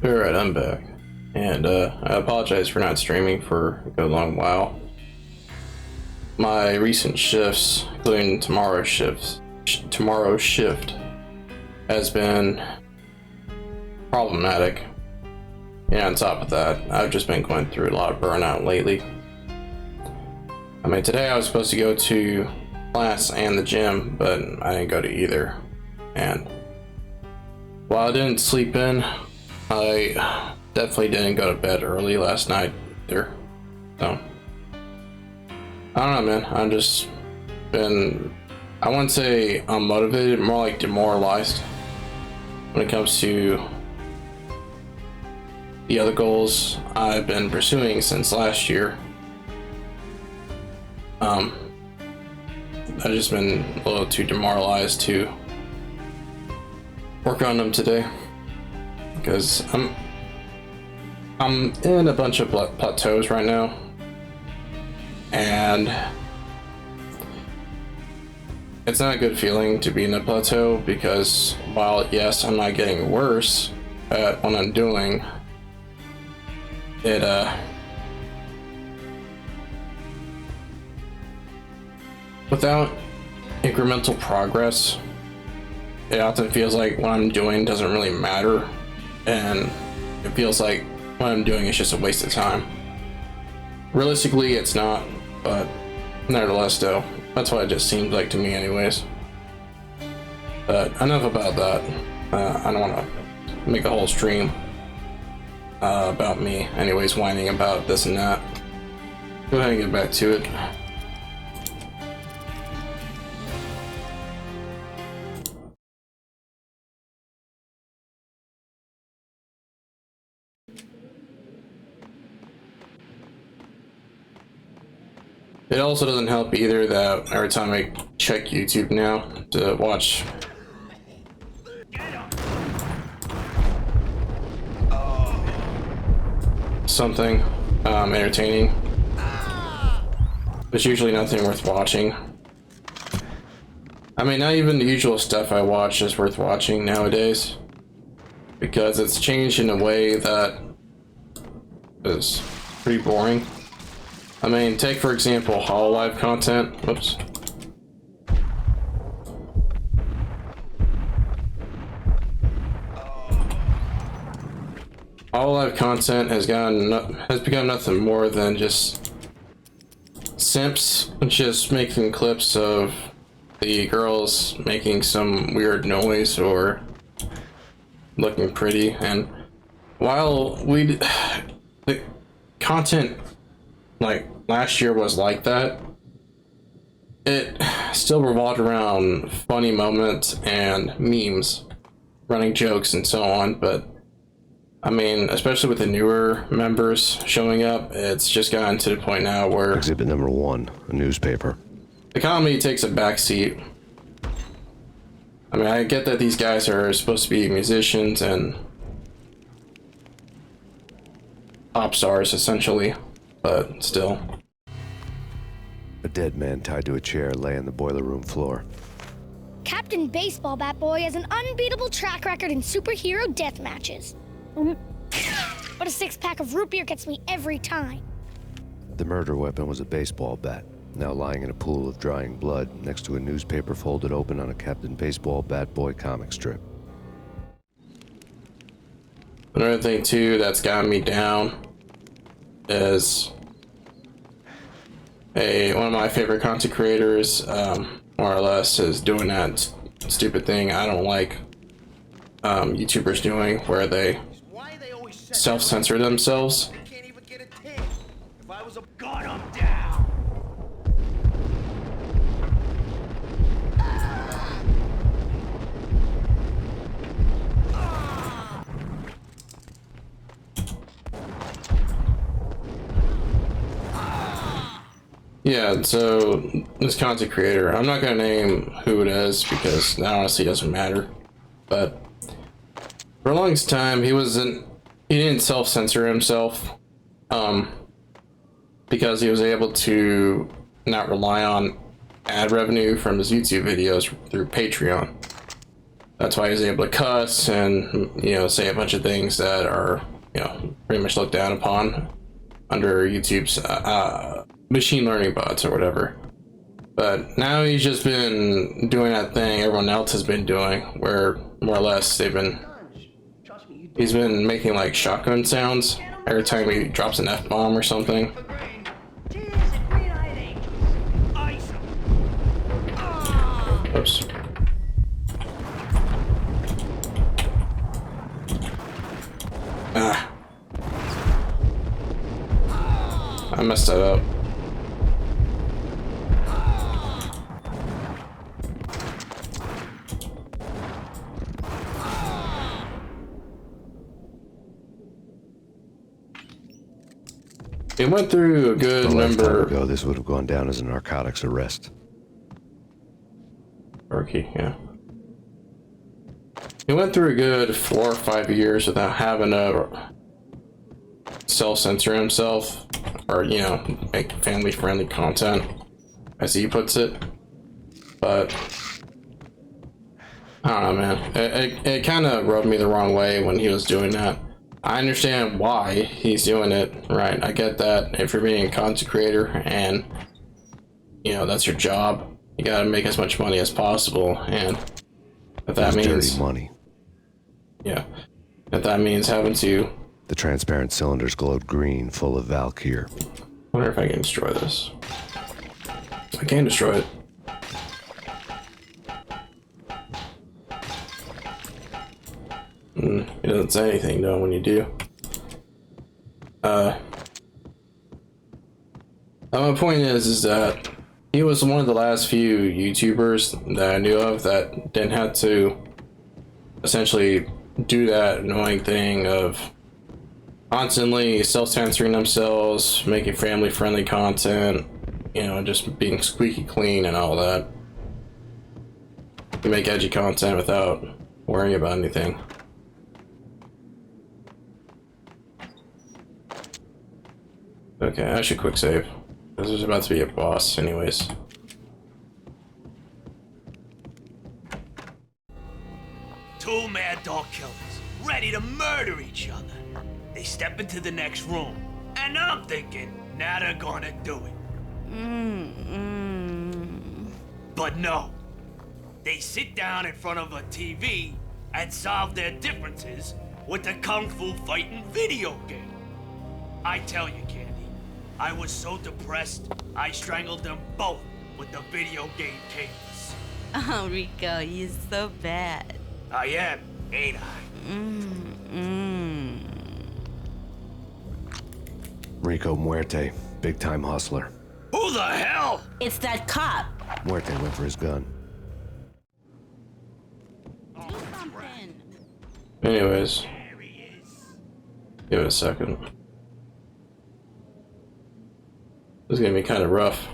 Alright, I'm back. And I apologize for not streaming for a good long while. My recent shifts, including tomorrow's shift, has been problematic. And on top of that, I've just been going through a lot of burnout lately. I mean, today I was supposed to go to class and the gym, but I didn't go to either. And while I didn't sleep in, I definitely didn't go to bed early last night either. So, I don't know, man. I'm just been, I wouldn't say unmotivated, more like demoralized when it comes to the other goals I've been pursuing since last year. I've just been a little too demoralized to work on them today because I'm in a bunch of plateaus right now, and it's not a good feeling to be in a plateau because while yes, I'm not getting worse at what I'm doing, it without incremental progress, it often feels like what I'm doing doesn't really matter, and it feels like what I'm doing is just a waste of time. Realistically, it's not, but nevertheless, though, that's what it just seems like to me anyways. But enough about that. I don't want to make a whole stream about me anyways, whining about this and that. Go ahead and get back to it. It also doesn't help either that every time I check YouTube now to watch something entertaining, there's usually nothing worth watching. I mean, not even the usual stuff I watch is worth watching nowadays, because it's changed in a way that is pretty boring. I mean, take for example Hololive content. Whoops. Hololive content has become nothing more than just simps just making clips of the girls making some weird noise or looking pretty. And while the content like last year was like that, it still revolved around funny moments and memes, running jokes and so on. But I mean, especially with the newer members showing up, it's just gotten to the point now where Exhibit number 1, a newspaper. the comedy takes a backseat. I mean, I get that these guys are supposed to be musicians and pop stars essentially, but still. A dead man tied to a chair lay on the boiler room floor. Captain Baseball Bat Boy has an unbeatable track record in superhero death matches. But a 6-pack of root beer gets me every time. The murder weapon was a baseball bat, now lying in a pool of drying blood next to a newspaper folded open on a Captain Baseball Bat Boy comic strip. Another thing too that's gotten me down is one of my favorite content creators, more or less, is doing that stupid thing I don't like YouTubers doing, where they self-censor themselves. Yeah, so this content creator, I'm not gonna name who it is because that honestly doesn't matter, but for the longest time he didn't self-censor himself because he was able to not rely on ad revenue from his YouTube videos through Patreon. That's why he's able to cuss and, you know, say a bunch of things that are, you know, pretty much looked down upon under YouTube's machine learning bots or whatever. But now he's just been doing that thing everyone else has been doing, where more or less he's been making like shotgun sounds every time he drops an F-bomb or something. Oops. Ah. I messed that up. It went through a good number ago, this would have gone down as a narcotics arrest. Rookie, yeah. He went through a good 4 or 5 years without having to self-censor himself, or, you know, make family-friendly content, as he puts it. But I don't know, man. It kind of rubbed me the wrong way when he was doing that. I understand why he's doing it, right? I get that if you're being a content creator and, you know, that's your job, you gotta make as much money as possible, and if that means dirty money. Yeah, if that means having to. The transparent cylinders glowed green, full of Valkyr. Wonder if I can destroy this. I can destroy it. It doesn't say anything though when you do. My point is that he was one of the last few YouTubers that I knew of that didn't have to essentially do that annoying thing of constantly self-censoring themselves, making family-friendly content, you know, just being squeaky clean and all that. You make edgy content without worrying about anything. Okay, I should quick save. Because there's about to be a boss anyways. Two mad dog killers, ready to murder each other. They step into the next room, and I'm thinking, now they're gonna do it. But no. They sit down in front of a TV and solve their differences with a kung fu fighting video game. I tell you, Candy, I was so depressed, I strangled them both with the video game cables. Oh, Rico, you're so bad. I am, ain't I? Rico Muerte, big-time hustler. Who the hell? It's that cop. Muerte went for his gun. Do something. Anyways, There he is. give it a second. This is gonna be kind of rough.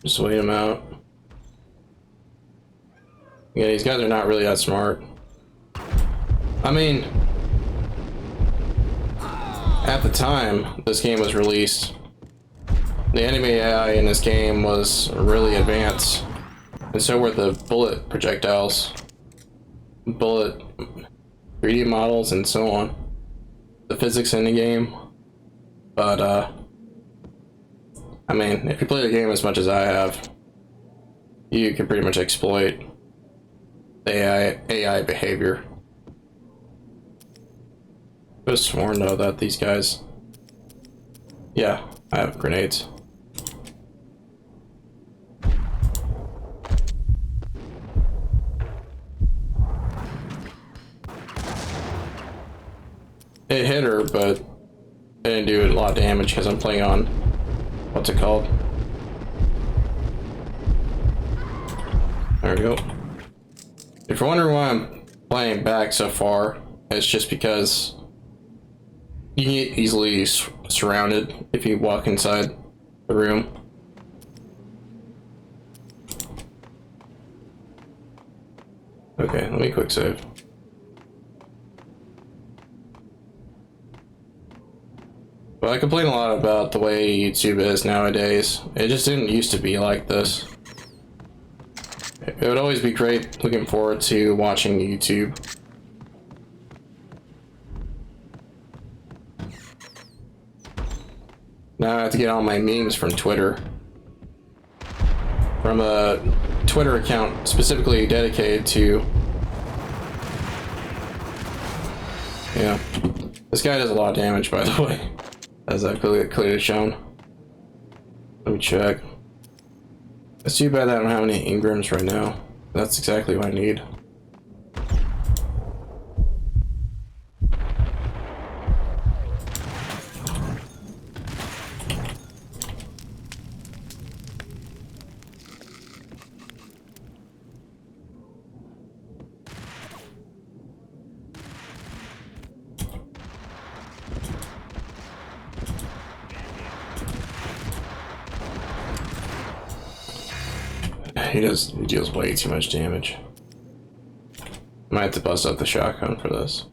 Just wait him out. Yeah, these guys are not really that smart. I mean, at the time this game was released, the enemy AI in this game was really advanced, and so were the bullet projectiles, bullet 3D models, and so on. The physics in the game, but I mean, if you play the game as much as I have, you can pretty much exploit AI behavior. I was sworn though that these guys, yeah, I have grenades. It hit her, but it didn't do a lot of damage because I'm playing on, what's it called? There we go. If you're wondering why I'm playing back so far, it's just because you can get easily surrounded if you walk inside the room. let me quick save. But I complain a lot about the way YouTube is nowadays. It just didn't used to be like this. It would always be great looking forward to watching YouTube. Now I have to get all my memes from Twitter. From a Twitter account specifically dedicated to... Yeah. This guy does a lot of damage, by the way. As I've clearly shown. Let me check. It's too bad I don't have any engrams right now. That's exactly what I need. He deals way too much damage. Might have to bust out the shotgun for this.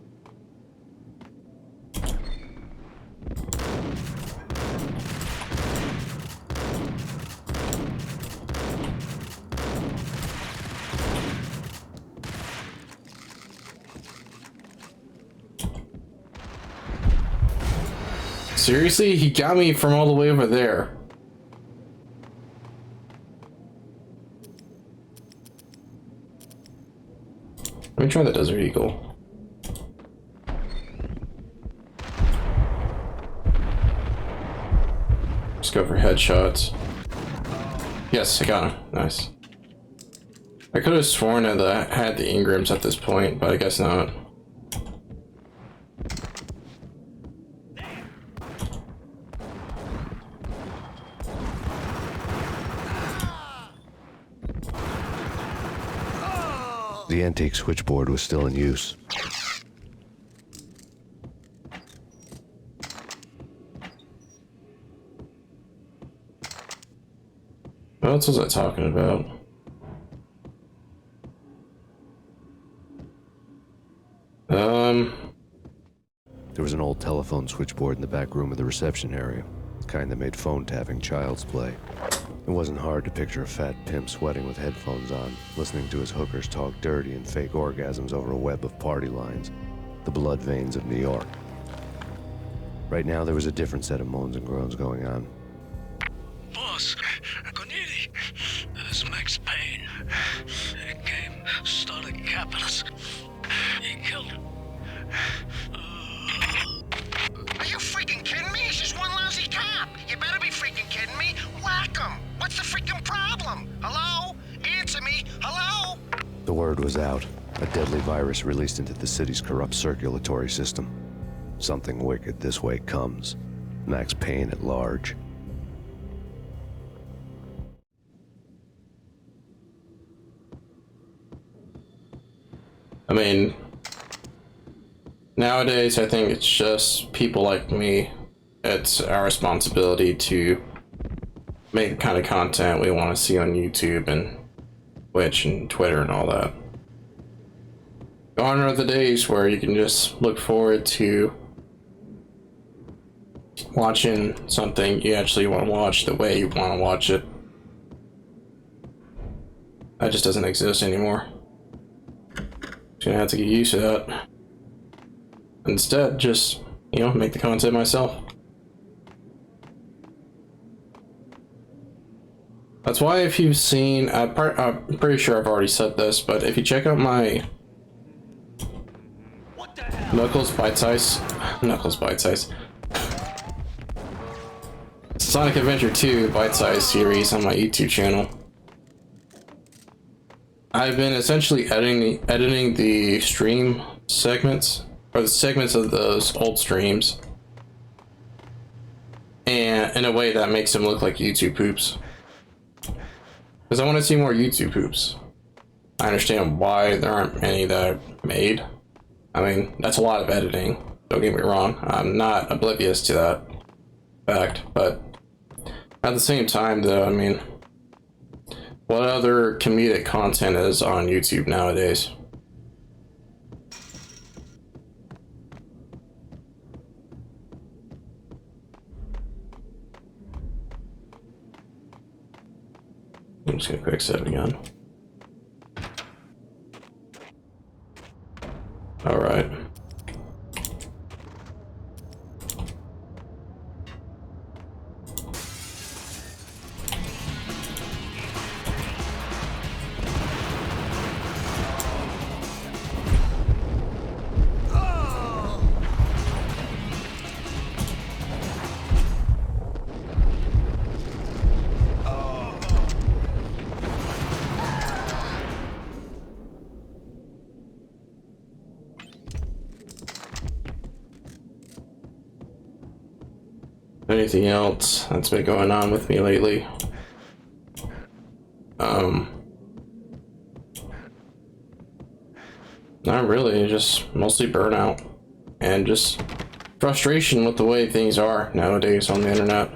Seriously? He got me from all the way over there. Let me try the Desert Eagle. Let's go for headshots. Yes, I got him. Nice. I could have sworn that I had the engrams at this point, but I guess not. The antique switchboard was still in use. What else was I talking about? There was an old telephone switchboard in the back room of the reception area, the kind that made phone tapping child's play. It wasn't hard to picture a fat pimp sweating with headphones on, listening to his hookers talk dirty and fake orgasms over a web of party lines, the blood veins of New York. Right now, there was a different set of moans and groans going on. Boss, Corneli, it's Max Payne. He came, started capitalist. He killed him. Are you freaking kidding me? He's just one lousy cop. You better be freaking kidding me. Whack him. What's the freaking problem? Hello? Answer me. Hello? The word was out. A deadly virus released into the city's corrupt circulatory system. Something wicked this way comes. Max Payne at large. I mean, nowadays I think it's just people like me. It's our responsibility to make the kind of content we want to see on YouTube and Twitch and Twitter and all that. Gone are the days where you can just look forward to watching something you actually want to watch the way you want to watch it. That just doesn't exist anymore. Just gonna have to get used to that. Instead, just, you know, make the content myself. That's why if you've seen, I'm pretty sure I've already said this, but if you check out my Knuckles Bite Size Sonic Adventure 2 Bite Size series on my YouTube channel, I've been essentially editing the stream segments, or the segments of those old streams, and in a way that makes them look like YouTube poops. Because I want to see more YouTube poops. I understand why there aren't any that are made. I mean, that's a lot of editing. Don't get me wrong. I'm not oblivious to that fact. But at the same time, though, I mean, what other comedic content is on YouTube nowadays? I'm just gonna quick save again. All right. Anything else that's been going on with me lately? Not really, just mostly burnout and just frustration with the way things are nowadays on the internet.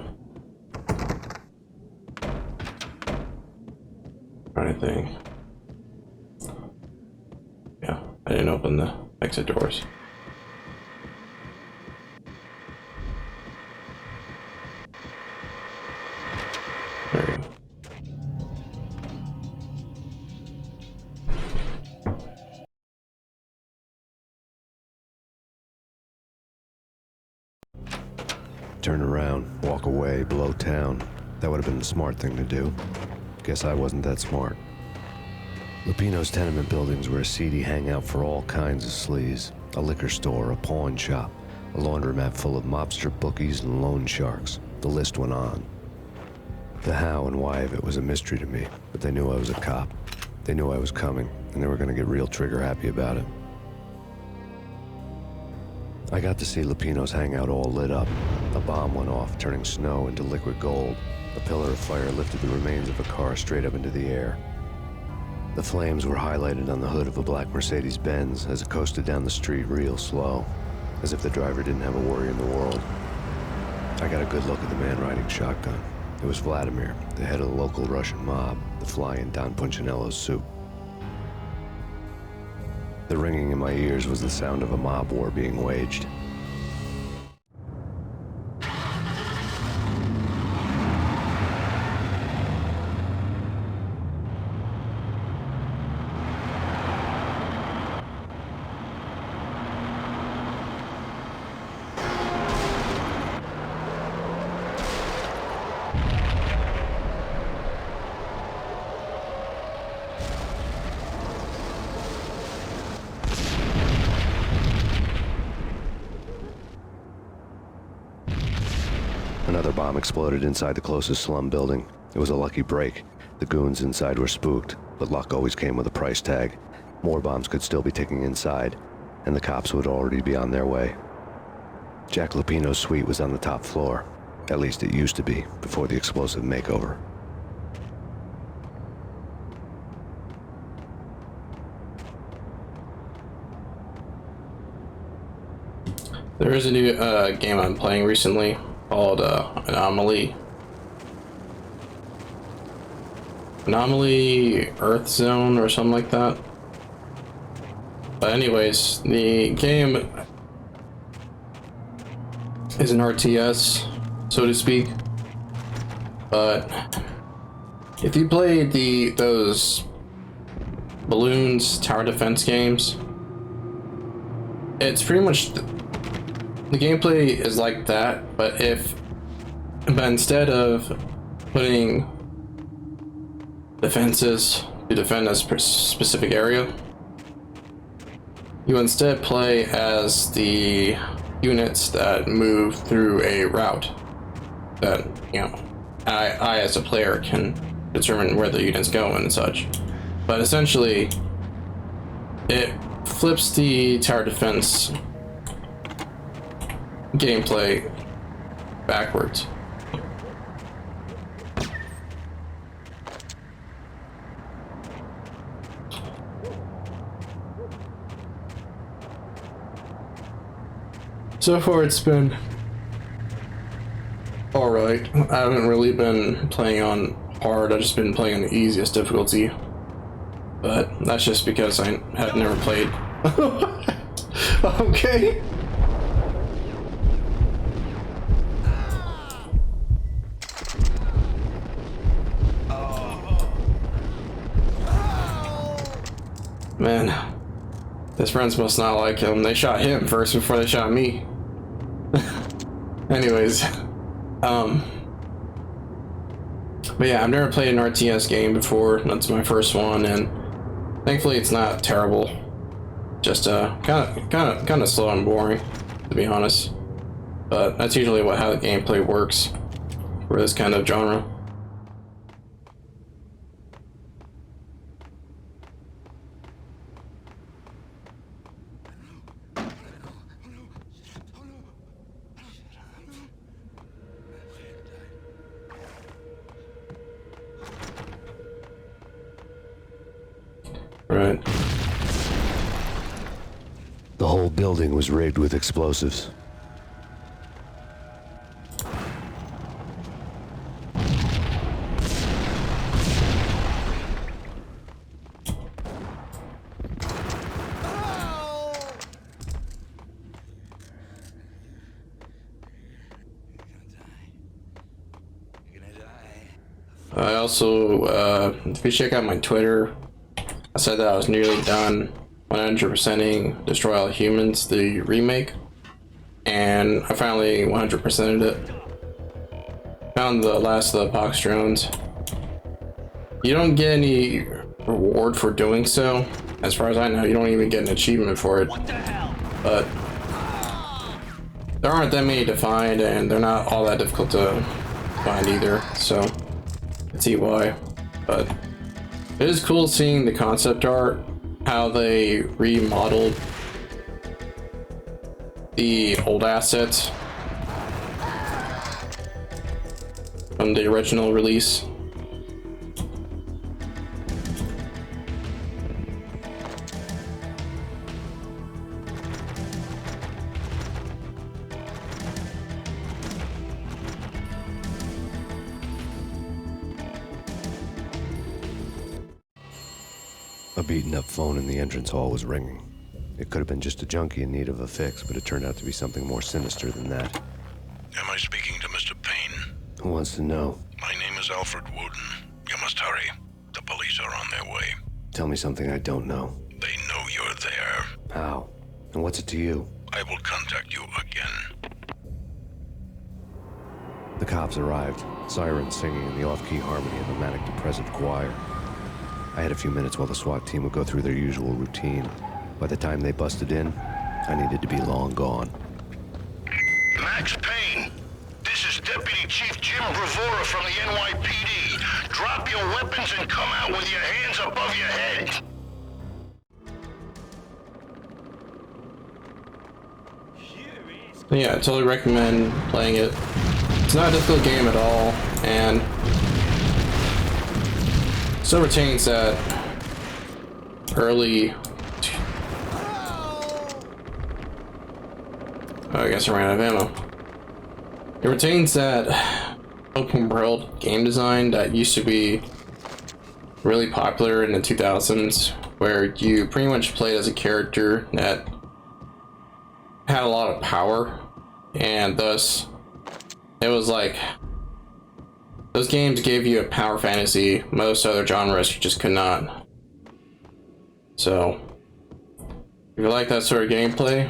Trying to think. Yeah, I didn't open the exit doors. There we go. Turn around, walk away, blow town. That would have been the smart thing to do. Guess I wasn't that smart. Lupino's tenement buildings were a seedy hangout for all kinds of sleaze. A liquor store, a pawn shop, a laundromat full of mobster bookies and loan sharks. The list went on. The how and why of it was a mystery to me, but they knew I was a cop. They knew I was coming, and they were going to get real trigger happy about it. I got to see Lupino's hangout all lit up. A bomb went off, turning snow into liquid gold. A pillar of fire lifted the remains of a car straight up into the air. The flames were highlighted on the hood of a black Mercedes-Benz as it coasted down the street real slow, as if the driver didn't have a worry in the world. I got a good look at the man riding shotgun. It was Vladimir, the head of the local Russian mob, the fly in Don Punchinello's soup. The ringing in my ears was the sound of a mob war being waged. Another bomb exploded inside the closest slum building. It was a lucky break. The goons inside were spooked, but luck always came with a price tag. More bombs could still be ticking inside, and the cops would already be on their way. Jack Lupino's suite was on the top floor. At least it used to be, before the explosive makeover. There is a new game I'm playing recently called Anomaly Earth Zone or something like that. But anyways, the game is an RTS, so to speak. But if you played those balloons tower defense games, it's pretty much the gameplay is like that, but instead of putting defenses to defend a specific area, you instead play as the units that move through a route that, you know, I as a player can determine where the units go and such. But essentially, it flips the tower defense gameplay backwards. So far it's been alright. I haven't really been playing on hard, I've just been playing on the easiest difficulty. But that's just because I have never played. Okay. Man, his friends must not like him. They shot him first before they shot me. Anyways, but yeah, I've never played an RTS game before. That's my first one, and thankfully it's not terrible. Just kind of slow and boring, to be honest. But that's usually how the gameplay works for this kind of genre. Right. The whole building was rigged with explosives. I also, if you check out my Twitter, I said that I was nearly done 100%ing Destroy All Humans, the remake, and I finally 100%ed it. Found the last of the box drones. You don't get any reward for doing so. As far as I know, you don't even get an achievement for it. What the hell? But there aren't that many to find, and they're not all that difficult to find either, so I can see why. But it is cool seeing the concept art, how they remodeled the old assets from the original release. A beaten-up phone in the entrance hall was ringing. It could have been just a junkie in need of a fix, but it turned out to be something more sinister than that. Am I speaking to Mr. Payne? Who wants to know? My name is Alfred Wooden. You must hurry. The police are on their way. Tell me something I don't know. They know you're there. How? And what's it to you? I will contact you again. The cops arrived, sirens singing in the off-key harmony of a manic-depressive choir. I had a few minutes while the SWAT team would go through their usual routine. By the time they busted in, I needed to be long gone. Max Payne, this is Deputy Chief Jim Bravura from the NYPD. Drop your weapons and come out with your hands above your head. Yeah, I totally recommend playing it. It's not a difficult game at all, and still retains that early... Oh, I guess I ran out of ammo. It retains that open world game design that used to be really popular in the 2000s, where you pretty much played as a character that had a lot of power, and thus it was like those games gave you a power fantasy most other genres just could not. So if you like that sort of gameplay,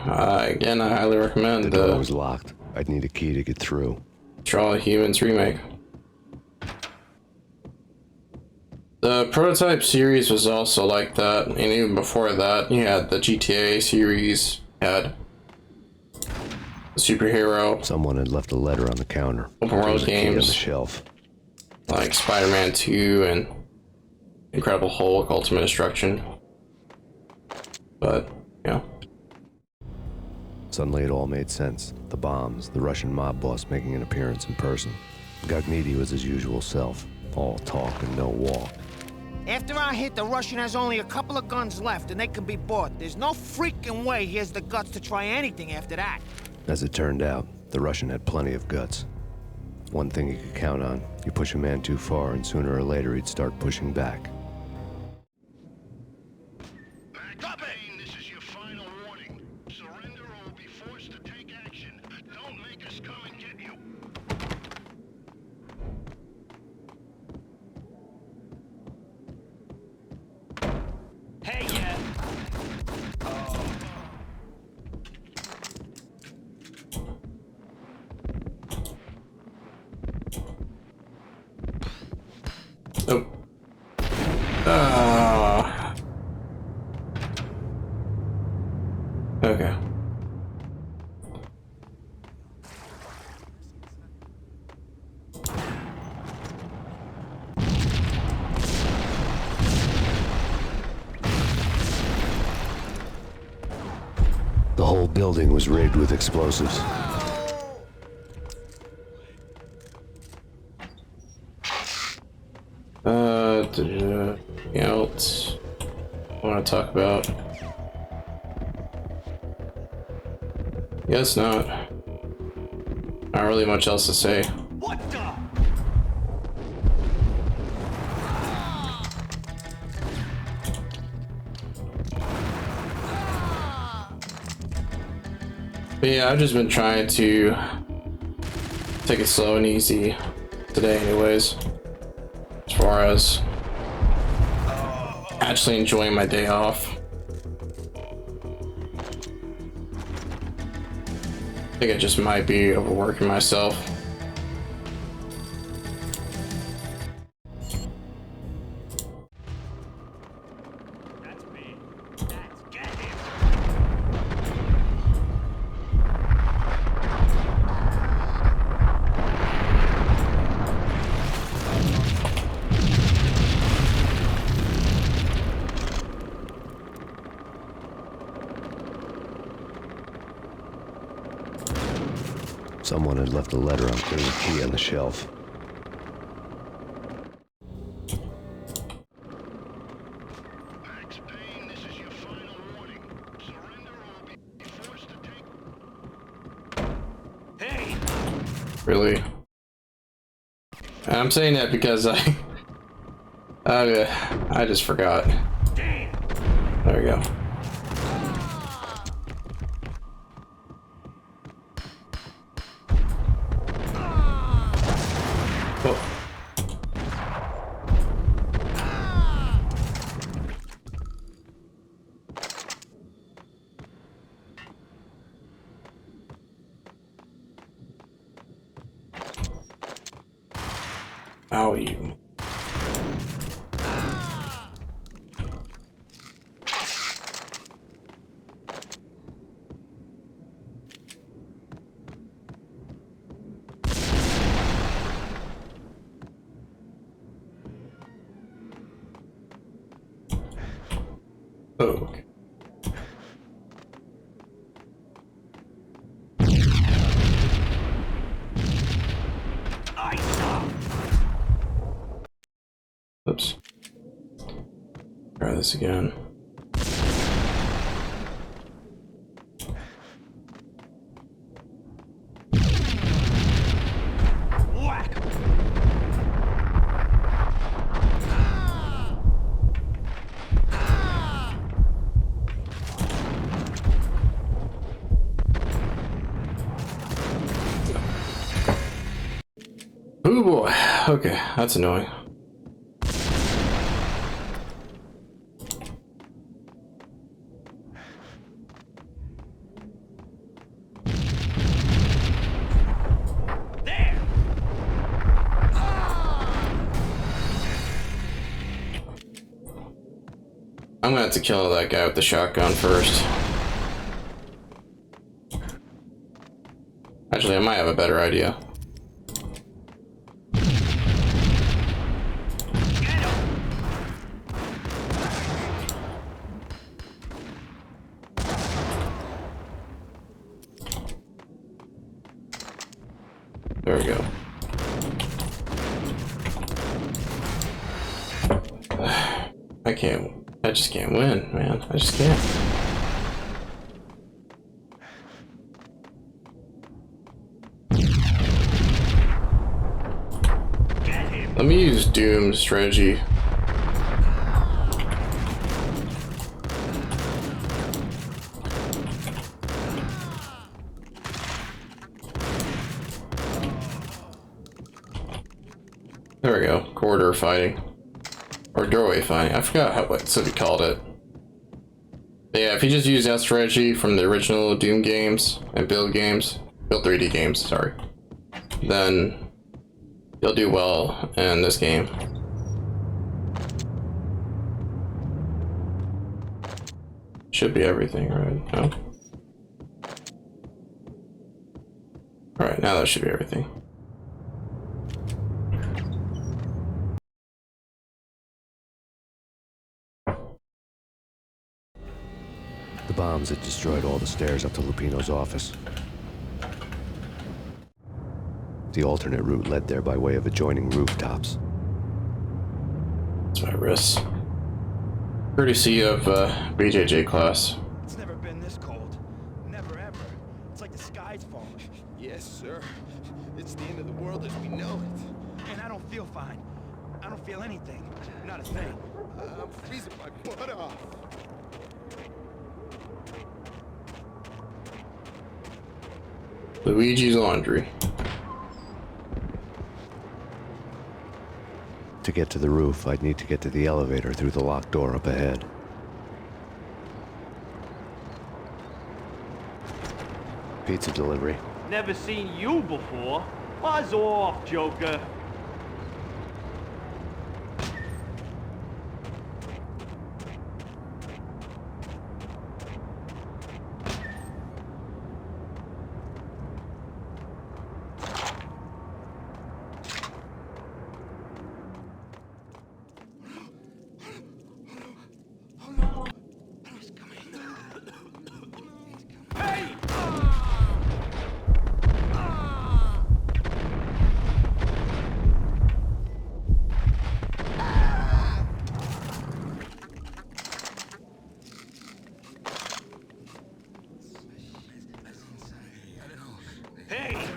again, I highly recommend The door was locked. I'd need a key to get through. Destroy All Humans remake. The Prototype series was also like that, and even before that, you had the GTA series, you had the superhero, Someone had left a letter on the counter. Open world There was a key on games. the shelf. like Spider-Man 2 and Incredible Hulk, Ultimate Destruction. But, yeah. Suddenly it all made sense. The bombs, the Russian mob boss making an appearance in person. Gagnidi was his usual self. All talk and no walk. After our hit, the Russian has only a couple of guns left, and they can be bought. There's no freaking way he has the guts to try anything after that. As it turned out, the Russian had plenty of guts. One thing you could count on, you push a man too far and sooner or later he'd start pushing back. Max Payne, this is your final warning. Surrender or we'll be forced to take action. Don't make us come and get you. Hey, yeah. Oh. Ah. Okay. The whole building was rigged with explosives. Anything else I want to talk about? Guess not. Not really much else to say. What the? But yeah, I've just been trying to take it slow and easy today anyways. As far as actually enjoying my day off. I think I just might be overworking myself. That's me. That's get him. Someone had left a letter unclear the key on the shelf. Max Payne, this is your final warning. Surrender or be forced to take... Hey! Really. I'm saying that because I just forgot. Damn! There we go. Oh. Ow, you. Oh, okay. Oops. Try this again. Whack! Oh boy. Okay, that's annoying. There! I'm gonna have to kill that guy with the shotgun first. Actually, I might have a better idea. Get him! There we go. I just can't win, man. I just can't. Get him! Let me use Doom strategy. There we go. Corridor fighting. Or doorway fighting. I forgot what City called it. But yeah, if you just use that strategy from the original Doom games and Build games, Build 3D games, sorry, then you'll do well in this game. Should be everything, right? No? Alright, now that should be everything. The bombs had destroyed all the stairs up to Lupino's office. The alternate route led there by way of adjoining rooftops. That's my wrist. Courtesy of BJJ class. It's never been this cold. Never ever. It's like the sky's falling. Yes, sir. It's the end of the world as we know it. And I don't feel fine. I don't feel anything. Not a thing. I'm freezing my butt off. Luigi's Laundry. To get to the roof, I'd need to get to the elevator through the locked door up ahead. Pizza delivery. Never seen you before. Buzz off, Joker. Hey!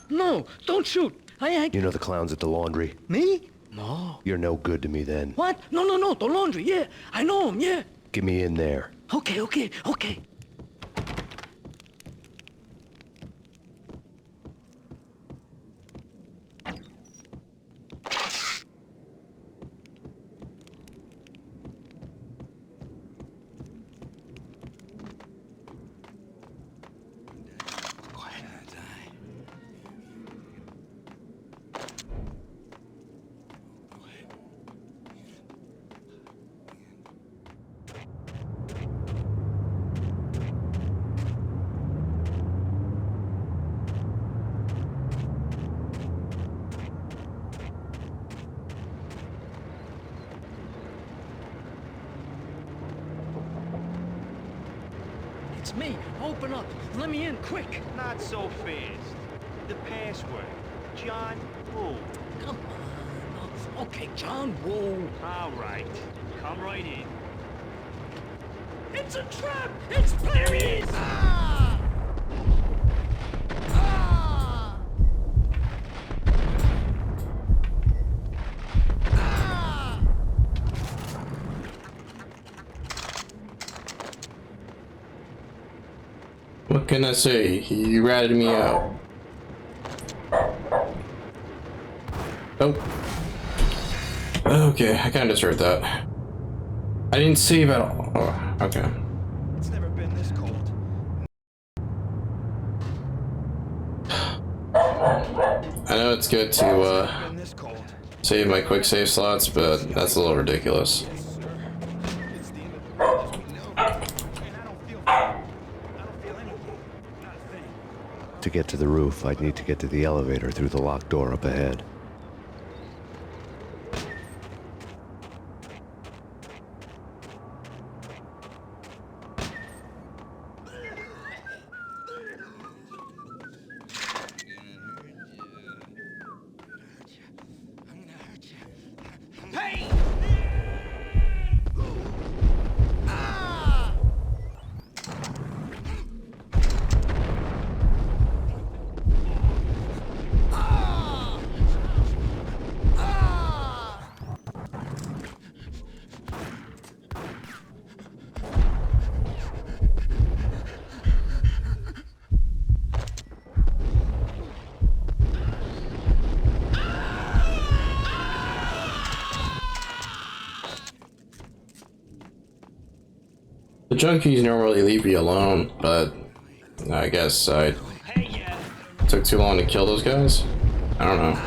No, don't shoot. I ain't. You know the clowns at the laundry? Me? No. You're no good to me then. What? No, the laundry, yeah. I know him, yeah. Get me in there. Okay. It's me. Open up. Let me in, quick. Not so fast. The password. John Woo. Come on. Okay, John Woo. All right. Come right in. It's a trap! It's Paris! Ah! Ah! Ah! What can I say? He ratted me out. Oh. Okay, I kinda deserved that. I didn't save at all. Oh, okay. It's never been this cold. I know it's good to save my quick save slots, but that's a little ridiculous. To get to the roof, I'd need to get to the elevator through the locked door up ahead. junkies normally leave you alone, but I guess I took too long to kill those guys. I don't know.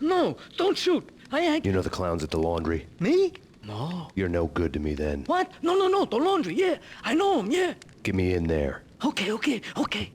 No, don't shoot. You know the clowns at the laundry? Me? No. You're no good to me then. What? No, the laundry, yeah. I know him, yeah. Get me in there. Okay.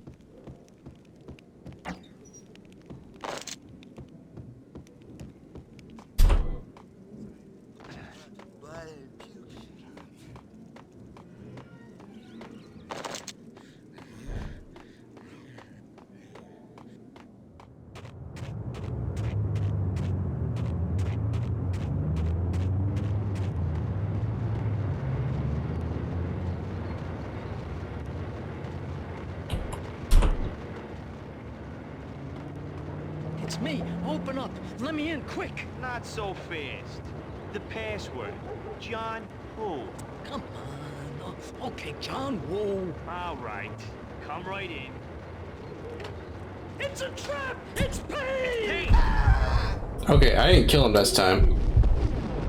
It's me. Open up. Let me in, quick. Not so fast. The password. John who? Come on. Okay, John Woo. All right. Come right in. It's a trap! It's Payne! Okay, I didn't kill him this time.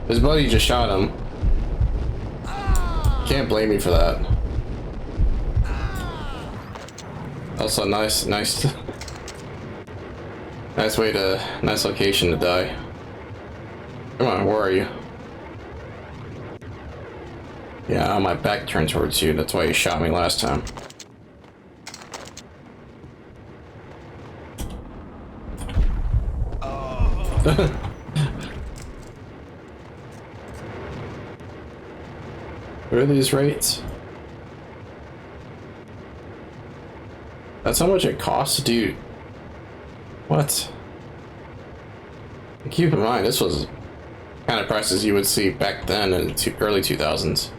His buddy just shot him. Can't blame me for that. Also, nice nice location to die. Come on, where are you? Yeah, my back turned towards you. That's why you shot me last time. What are these rates? That's how much it costs to do. What? Keep in mind, this was kind of prices you would see back then in the early 2000s.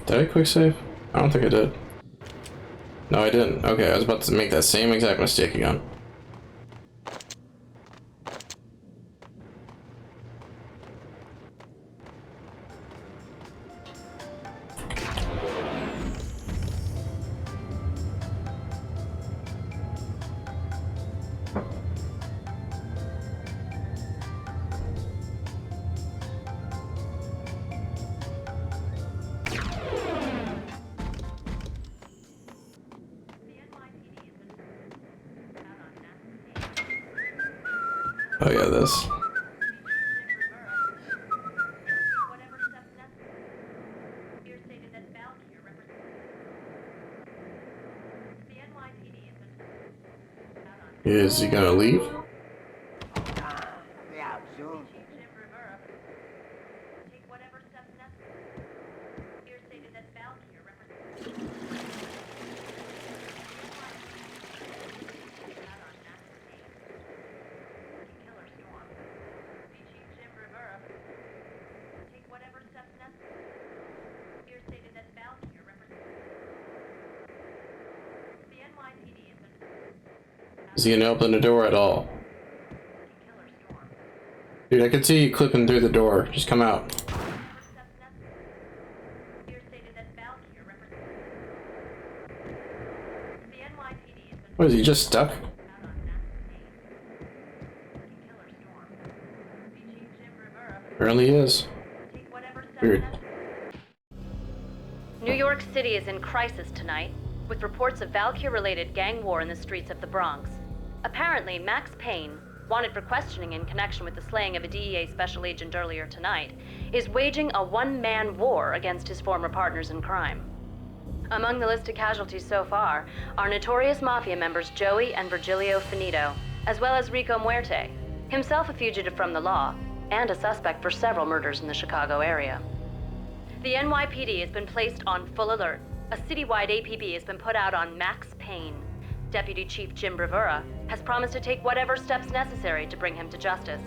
Did I quick save? I don't think I did. No, I didn't. Okay, I was about to make that same exact mistake again. Oh yeah, this. Is he gonna leave? Is he gonna open the door at all? Dude, I can see you clipping through the door. Just come out. What, is he just stuck? Apparently he is. Weird. New York City is in crisis tonight, with reports of Valkyr-related gang war in the streets of the Bronx. Apparently, Max Payne, wanted for questioning in connection with the slaying of a DEA special agent earlier tonight, is waging a one-man war against his former partners in crime. Among the listed casualties so far are notorious mafia members Joey and Virgilio Finito, as well as Rico Muerte, himself a fugitive from the law, and a suspect for several murders in the Chicago area. The NYPD has been placed on full alert. A citywide APB has been put out on Max Payne. Deputy Chief Jim Bravura has promised to take whatever steps necessary to bring him to justice.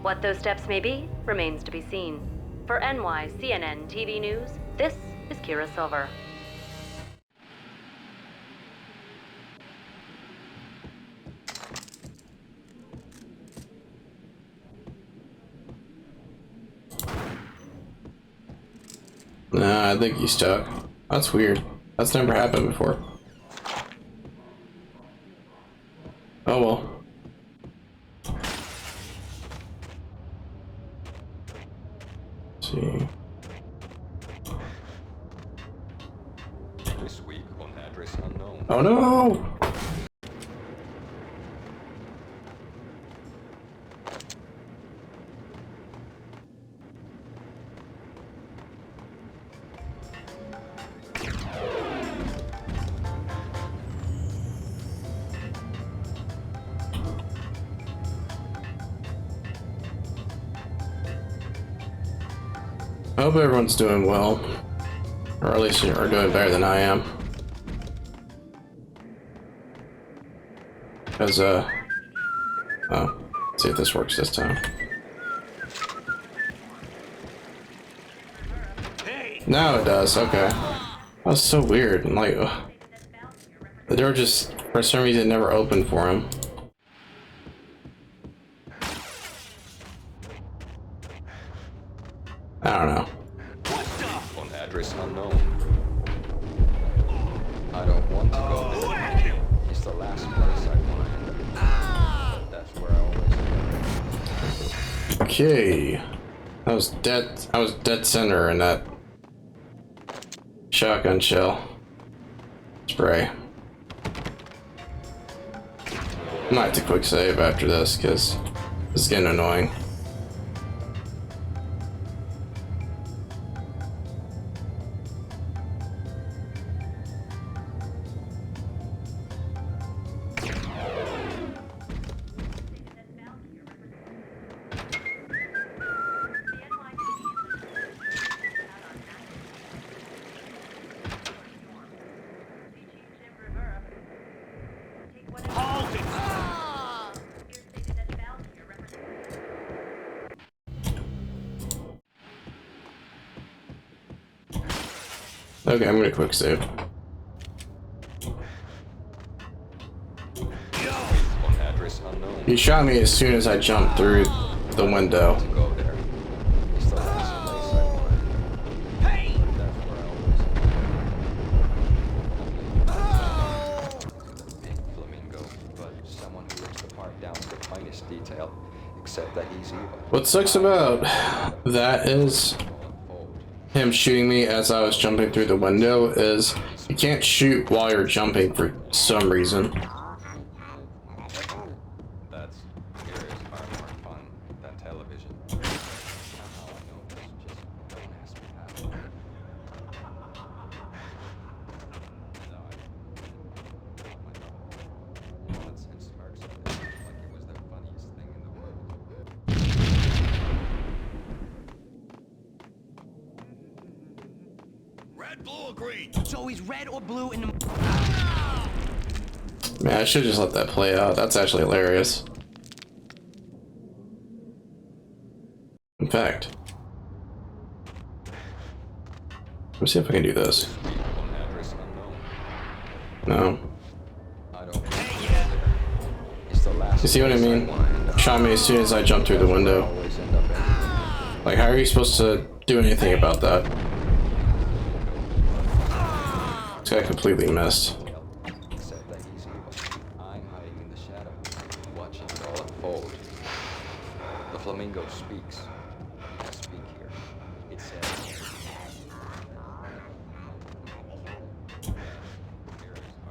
What those steps may be remains to be seen. For NYCNN TV News, this is Kira Silver. Nah, I think he's stuck. That's weird. That's never happened before. Oh well. Let's see. This week on address unknown. Oh no! I hope everyone's doing well, or at least are doing better than I am. Because, oh, let's see if this works this time. Now it does, okay. That was so weird. I'm like, ugh. The door just, for some reason, never opened for him. I don't know. On address unknown. I don't want to go there. It's the last place I want to end up. That's where I always end up. Okay. I was dead center in that shotgun shell spray. I might have to quick save after this because it's getting annoying. Okay, I'm gonna quick save. He shot me as soon as I jumped through the window. What sucks about that is him shooting me as I was jumping through the window is you can't shoot while you're jumping for some reason. That's here is far more fun than television. Somehow I know this, just don't ask me how. Nonsense smirks at this like it was the funniest thing in the world. Red, blue, or green? It's always red or blue in the... Man, I should just let that play out. That's actually hilarious. In fact, let me see if I can do this. No. You see what I mean? Shot me as soon as I jumped through the window. Like, how are you supposed to do anything about that? This guy completely missed. I'm hiding in the shadow, watching it all unfold. The flamingo speaks. I speak here. It says.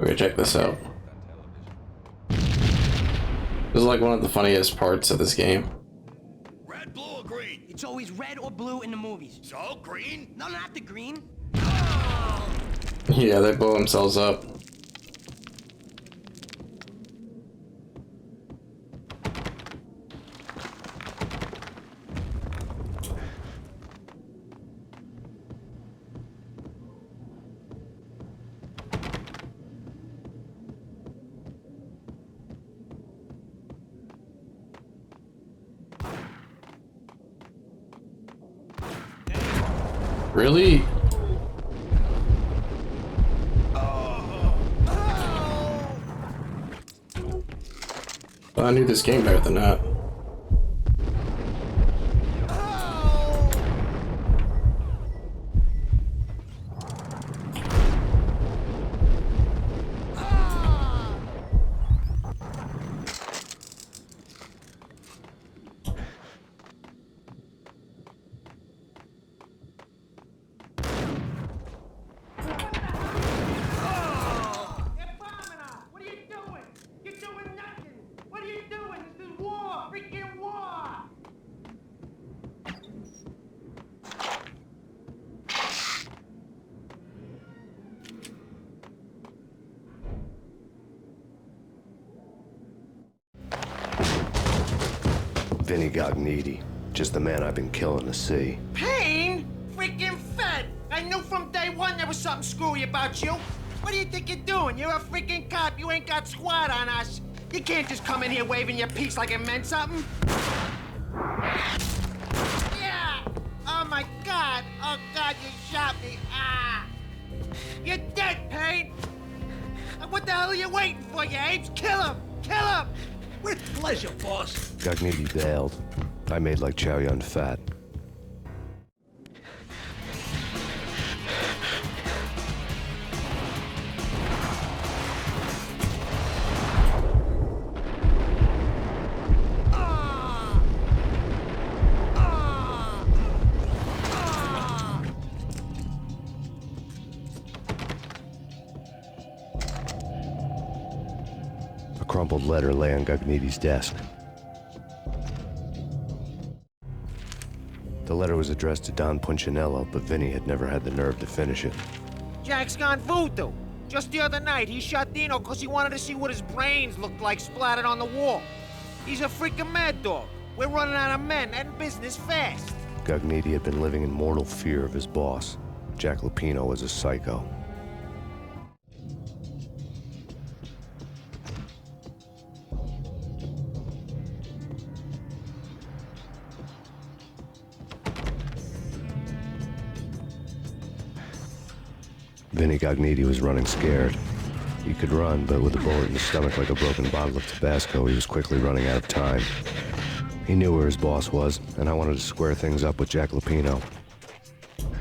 Okay, check this out. This is like one of the funniest parts of this game. Red, blue, or green? It's always red or blue in the movies. So, green? No, not the green. Yeah, they blow themselves up. Really? I knew this game better than that. Vinny Gognitti. Just the man I've been killing to see. Payne? Freaking fed! I knew from day one there was something screwy about you. What do you think you're doing? You're a freaking cop. You ain't got squad on us. You can't just come in here waving your piece like it meant something. Yeah! Oh my God! Oh God, you shot me! Ah! You're dead, Payne! What the hell are you waiting for, you apes? Kill him! Kill him! With pleasure, boss. Gognitti bailed. I made like Chow Yun Fat. A crumpled letter lay on Gognitti's desk. The letter was addressed to Don Punchinello, but Vinny had never had the nerve to finish it. Jack's gone voodoo. Just the other night, he shot Dino because he wanted to see what his brains looked like splattered on the wall. He's a freaking mad dog. We're running out of men and business fast. Gognitti had been living in mortal fear of his boss. Jack Lupino was a psycho. Vinny Gognitti was running scared. He could run, but with a bullet in his stomach like a broken bottle of Tabasco, he was quickly running out of time. He knew where his boss was, and I wanted to square things up with Jack Lupino.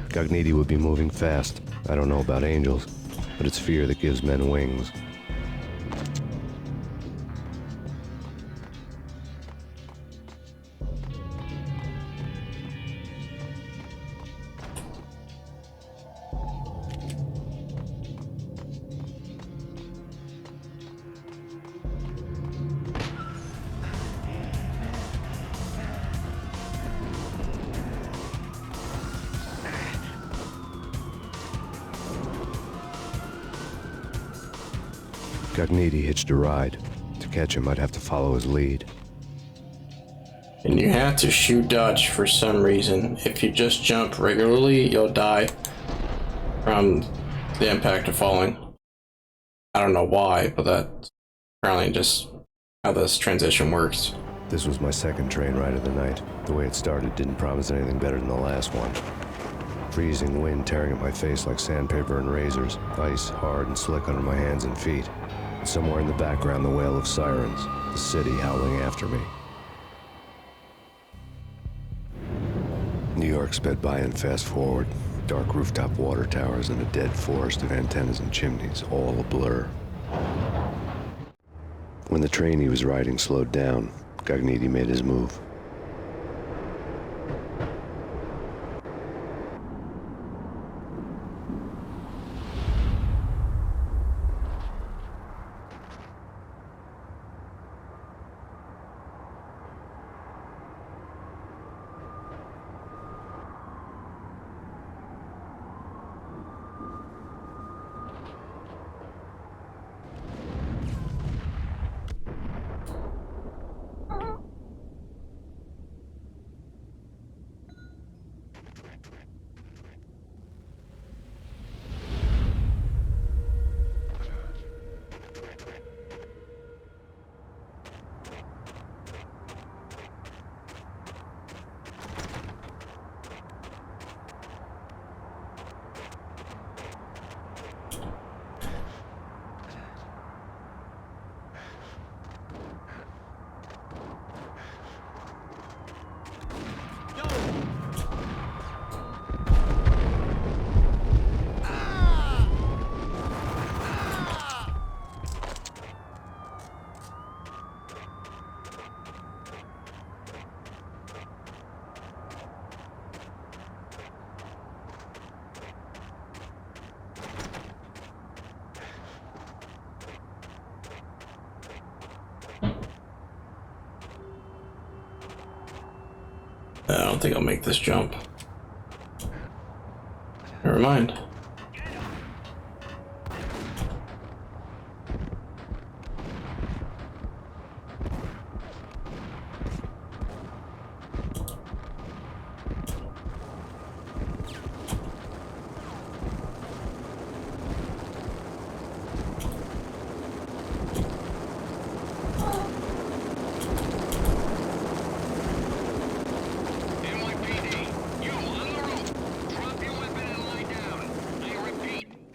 Gognitti would be moving fast. I don't know about angels, but it's fear that gives men wings. Gognitti hitched a ride. To catch him, I'd have to follow his lead. And you have to shoot dodge for some reason. If you just jump regularly, you'll die from the impact of falling. I don't know why, but that's apparently just how this transition works. This was my second train ride of the night. The way it started didn't promise anything better than the last one. Freezing wind tearing at my face like sandpaper and razors, ice hard and slick under my hands and feet. And somewhere in the background, the wail of sirens, the city howling after me. New York sped by in fast forward. Dark rooftop water towers and a dead forest of antennas and chimneys, all a blur. When the train he was riding slowed down, Gognitti made his move. I don't think I'll make this jump. Never mind.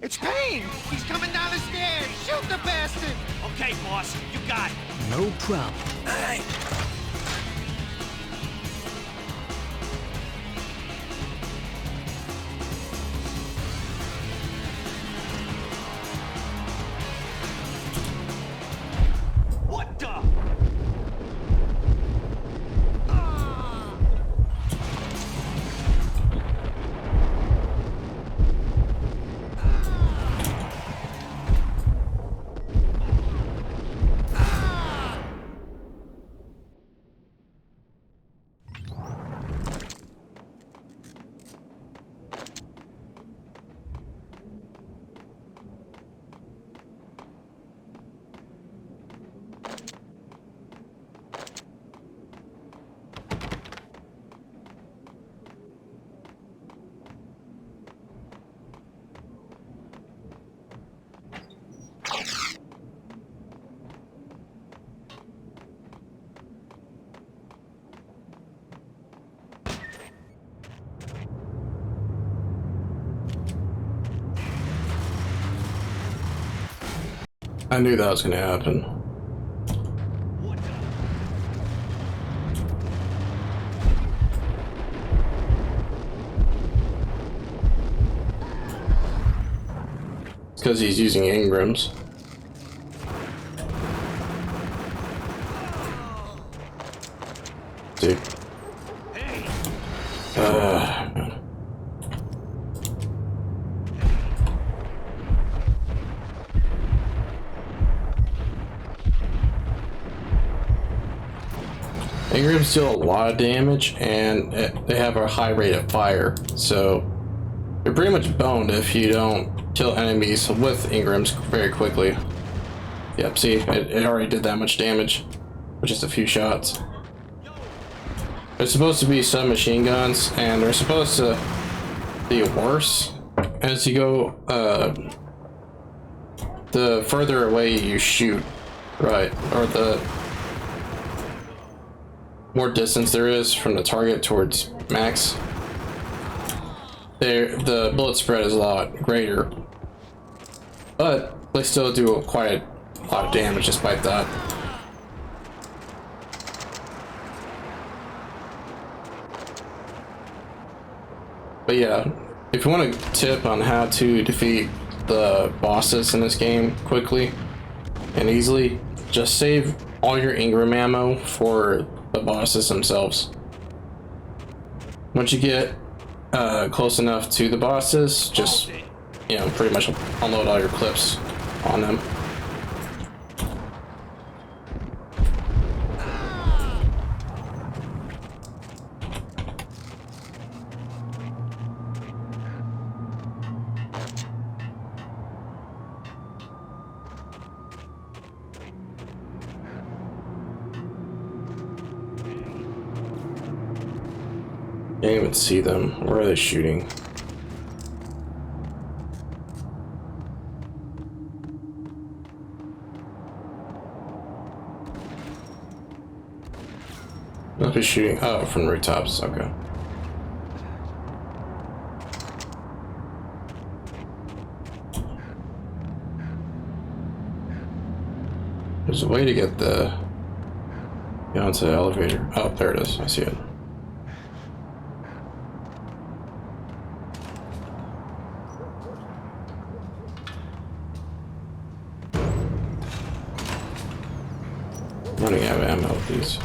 It's Payne! He's coming down the stairs! Shoot the bastard! Okay, boss, you got it. No problem. Hey! What the? I knew that was gonna happen. It's because he's using Ingrams. Dude. Ingrams deal a lot of damage, and they have a high rate of fire, so you're pretty much boned if you don't kill enemies with Ingrams very quickly. Yep, see, it already did that much damage with just a few shots. They're supposed to be submachine guns, and they're supposed to be worse as you go, the further away you shoot, right, or the more distance there is from the target towards Max, the bullet spread is a lot greater, but they still do quite a lot of damage despite that. But yeah, if you want a tip on how to defeat the bosses in this game quickly and easily, just save all your Ingram ammo for the bosses themselves. Once you get close enough to the bosses, just, you know, pretty much unload all your clips on them. Can't even see them. Where are they shooting? Must be shooting. Oh, from rooftops. Okay. There's a way to get onto the elevator. Oh, there it is. I see it. Running out of ammo, please.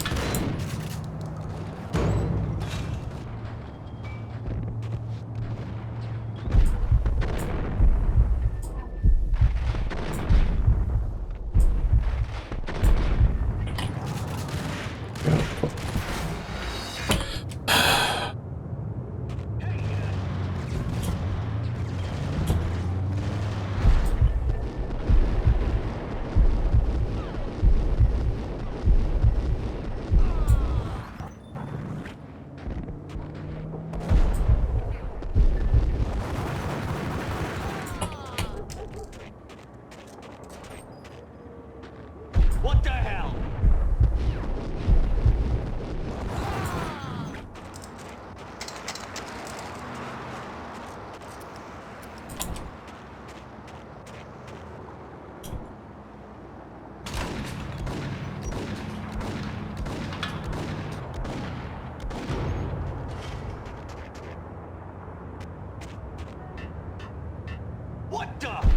What the?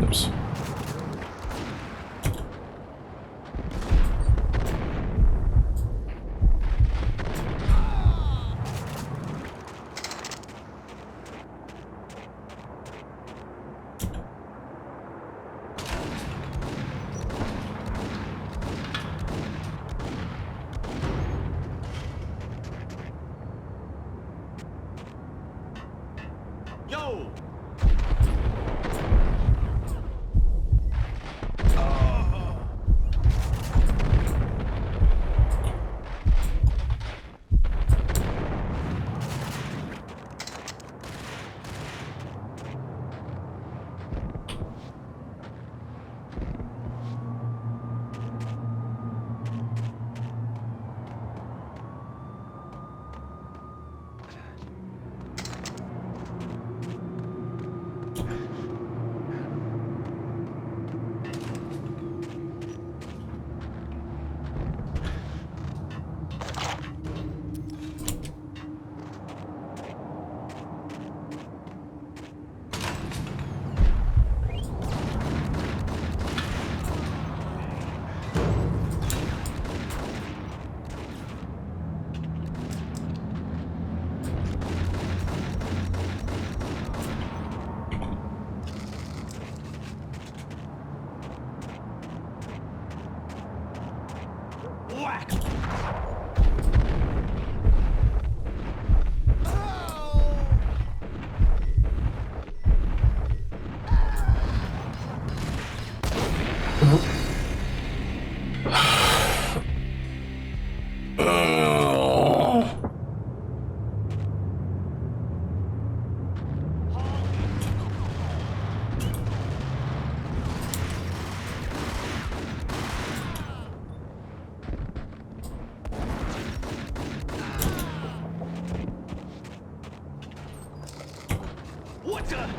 Oops. Yo! Whack! What the?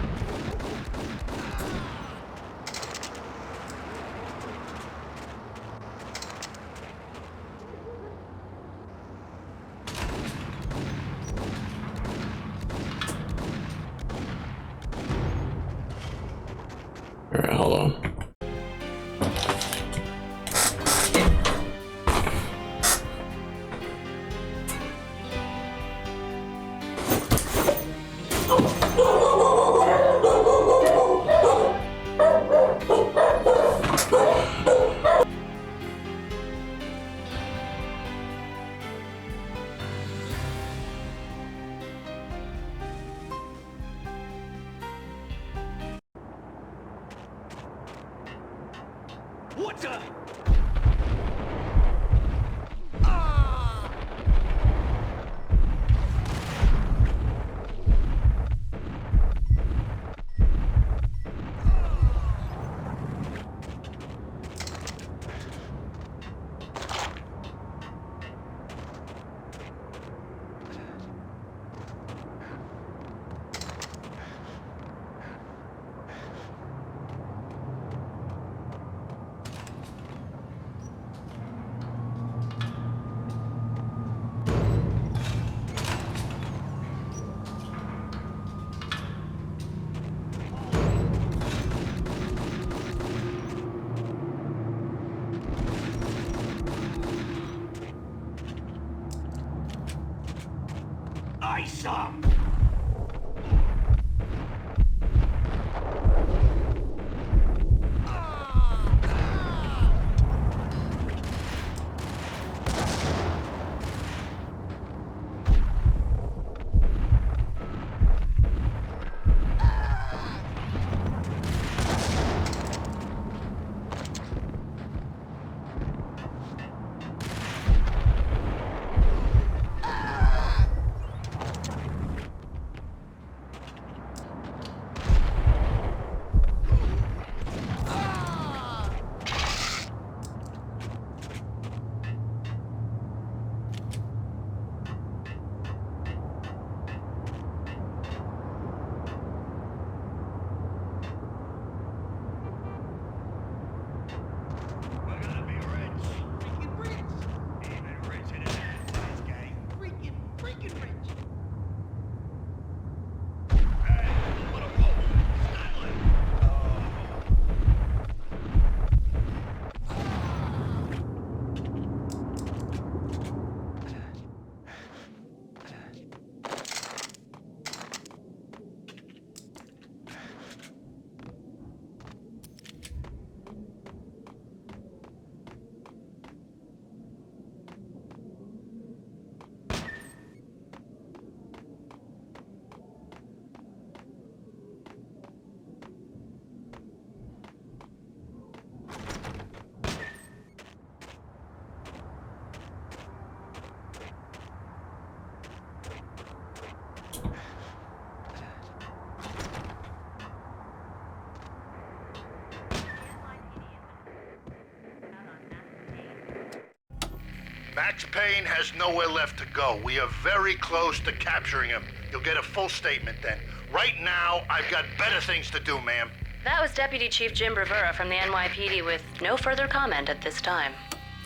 Alright, hold on. What the? Ice 'em! Max Payne has nowhere left to go. We are very close to capturing him. You'll get a full statement then. Right now, I've got better things to do, ma'am. That was Deputy Chief Jim Bravura from the NYPD with no further comment at this time.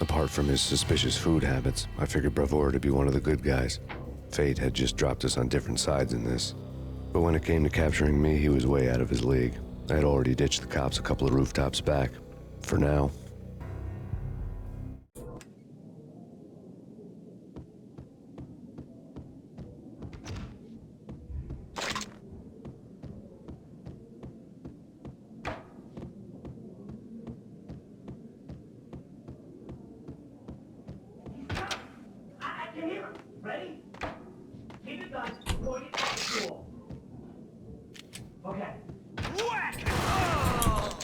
Apart from his suspicious food habits, I figured Bravura to be one of the good guys. Fate had just dropped us on different sides in this. But when it came to capturing me, he was way out of his league. I had already ditched the cops a couple of rooftops back. For now. Ready? Keep it done. Point it at the door. Okay. Whack! Oh!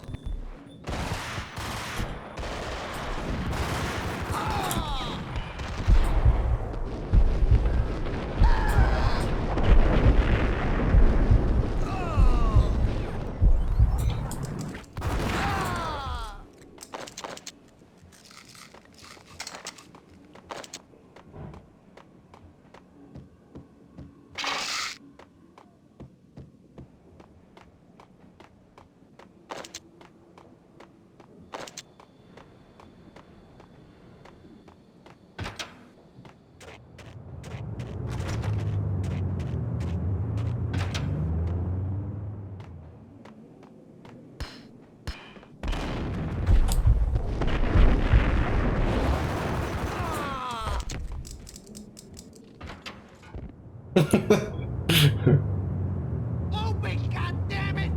Open, goddammit!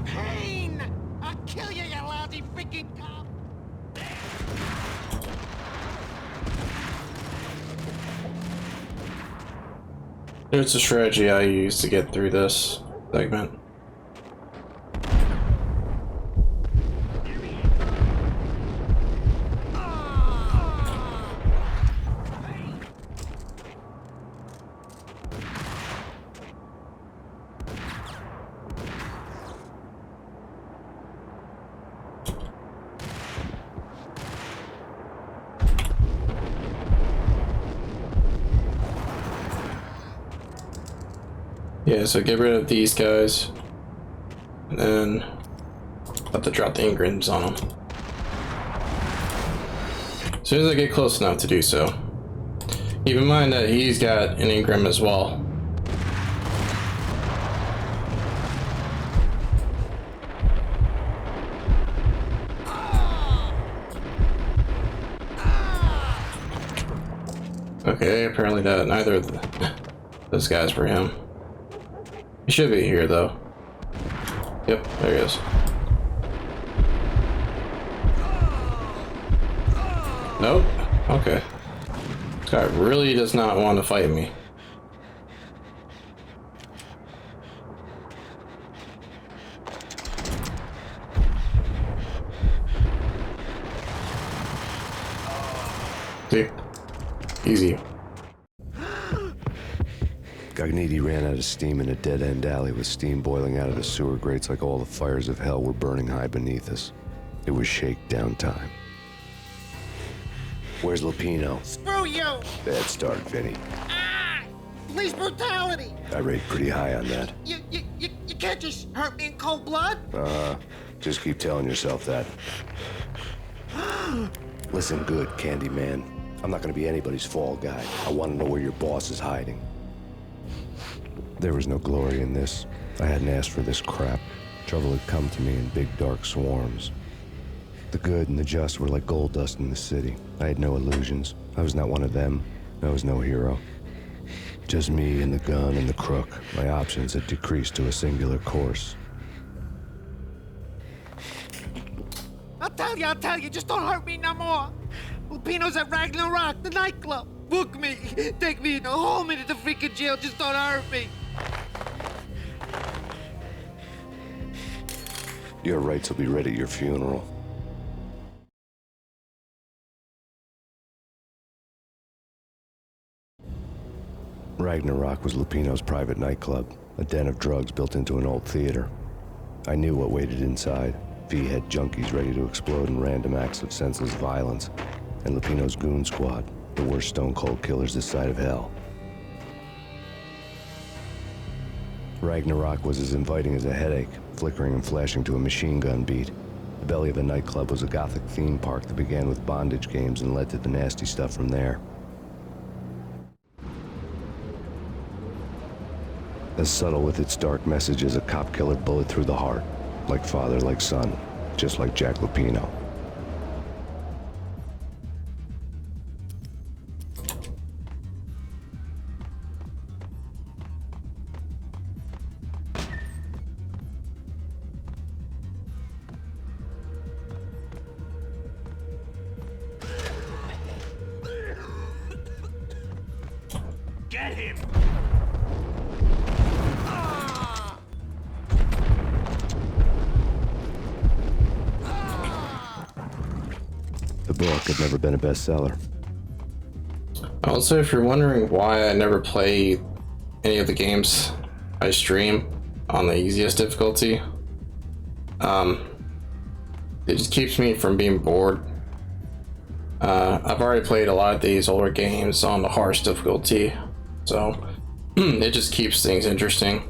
Payne! I'll kill you, you lousy freaking cop! It's a strategy I use to get through this segment. Yeah, so get rid of these guys, and then have to drop the engrams on them. As soon as I get close enough to do so. Keep in mind that he's got an engram as well. Okay, apparently that neither of those guys were him. He should be here though. Yep, there he is. Nope. Okay. This guy really does not want to fight me. See? Easy. Gagniti ran out of steam in a dead-end alley with steam boiling out of the sewer grates like all the fires of hell were burning high beneath us. It was shakedown time. Where's Lupino? Screw you! Bad start, Vinny. Ah! Police brutality! I rate pretty high on that. You can't just hurt me in cold blood? Just keep telling yourself that. Listen good, Candyman. I'm not gonna be anybody's fall guy. I want to know where your boss is hiding. There was no glory in this. I hadn't asked for this crap. Trouble had come to me in big dark swarms. The good and the just were like gold dust in the city. I had no illusions. I was not one of them. I was no hero. Just me and the gun and the crook. My options had decreased to a singular course. I'll tell you, just don't hurt me no more. Lupino's at Ragnarok, the nightclub. Book me, take me in, hold me to the freaking jail, just don't hurt me. Your rights will be read at your funeral. Ragnarok was Lupino's private nightclub, a den of drugs built into an old theater. I knew what waited inside. pea-head junkies ready to explode in random acts of senseless violence, and Lupino's goon squad, the worst stone-cold killers this side of hell. Ragnarok was as inviting as a headache, flickering and flashing to a machine gun beat. The belly of a nightclub was a gothic theme park that began with bondage games and led to the nasty stuff from there. As subtle with its dark message as a cop killer bullet through the heart. Like father, like son, just like Jack Lupino. Get him! The book had never been a bestseller. Also, if you're wondering why I never play any of the games I stream on the easiest difficulty, it just keeps me from being bored. I've already played a lot of these older games on the harsh difficulty, so it just keeps things interesting.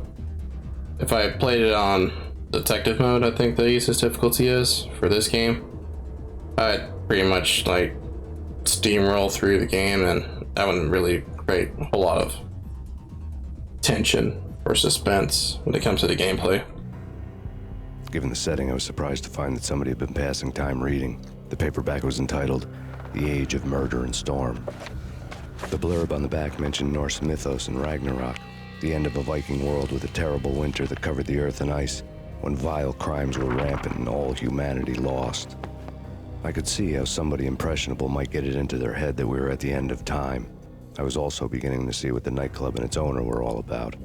If I played it on detective mode, I think the easiest difficulty is for this game, I'd pretty much like steamroll through the game, and that wouldn't really create a whole lot of tension or suspense when it comes to the gameplay. Given the setting, I was surprised to find that somebody had been passing time reading. The paperback was entitled The Age of Murder and Storm. The blurb on the back mentioned Norse mythos and Ragnarok, the end of a Viking world with a terrible winter that covered the earth in ice, when vile crimes were rampant and all humanity lost. I could see how somebody impressionable might get it into their head that we were at the end of time. I was also beginning to see what the nightclub and its owner were all about.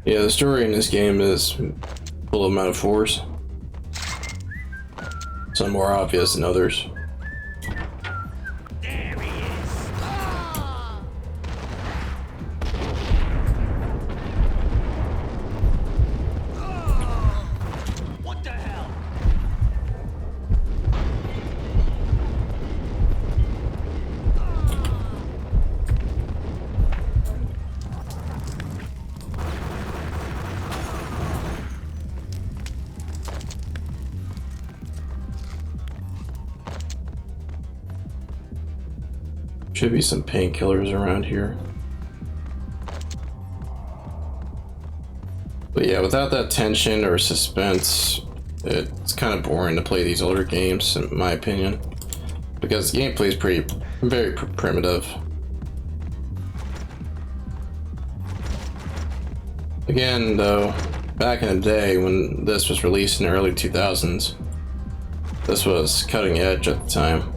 Yeah, the story in this game is full of metaphors. Some more obvious than others. There he is! What the hell? Should be some painkillers around here. But yeah, without that tension or suspense, it's kind of boring to play these older games, in my opinion. Because the gameplay is very primitive. Again, though, back in the day when this was released in the early 2000s, this was cutting edge at the time.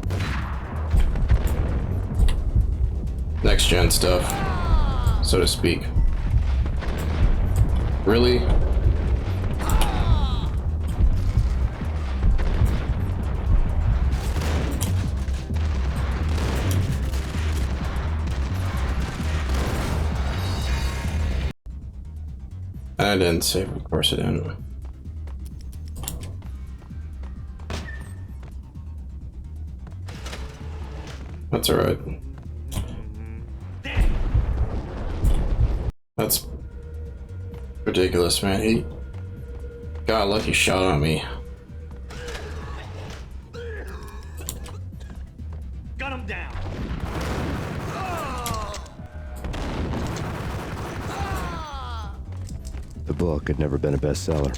Next gen stuff, so to speak. Really? I didn't save, of course I didn't. That's alright. That's ridiculous, man. He got a lucky shot on me. Gun him down! The book had never been a bestseller.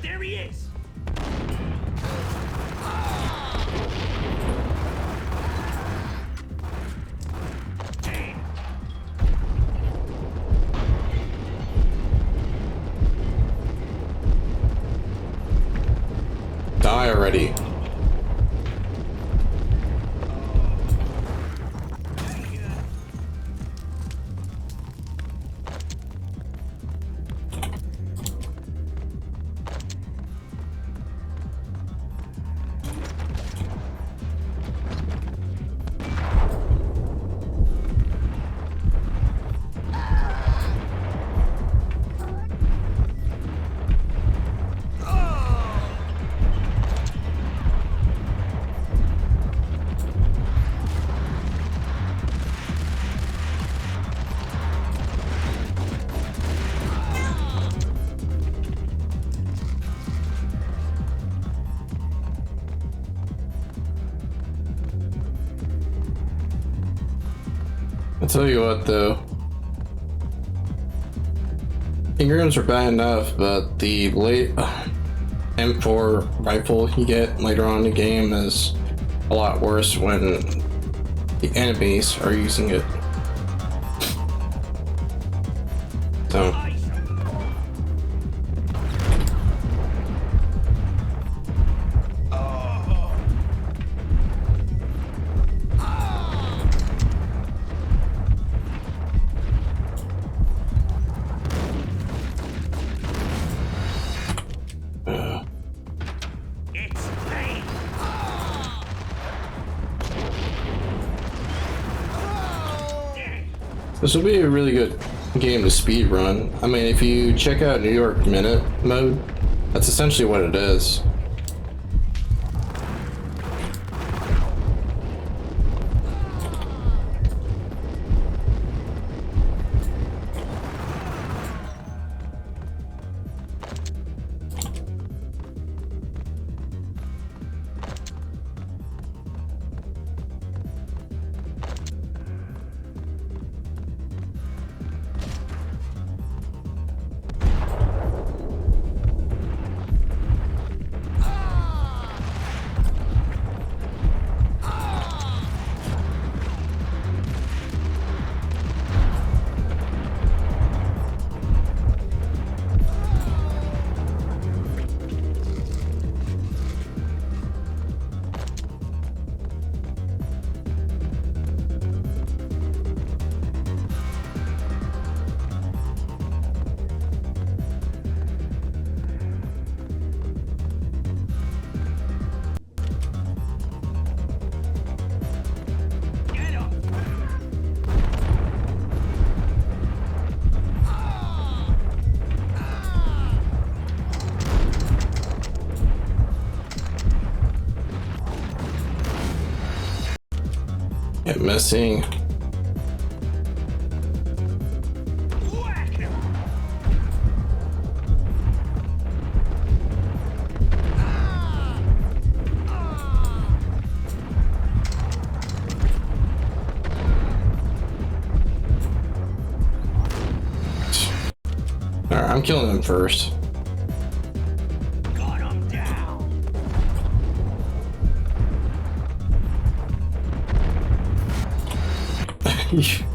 There he is! Die already. tell you what, though. Engrams are bad enough, but the late M4 rifle you get later on in the game is a lot worse when the enemies are using it. So. This will be a really good game to speed run. I mean, if you check out New York Minute mode, that's essentially what it is. Missing. Alright, I'm killing him first.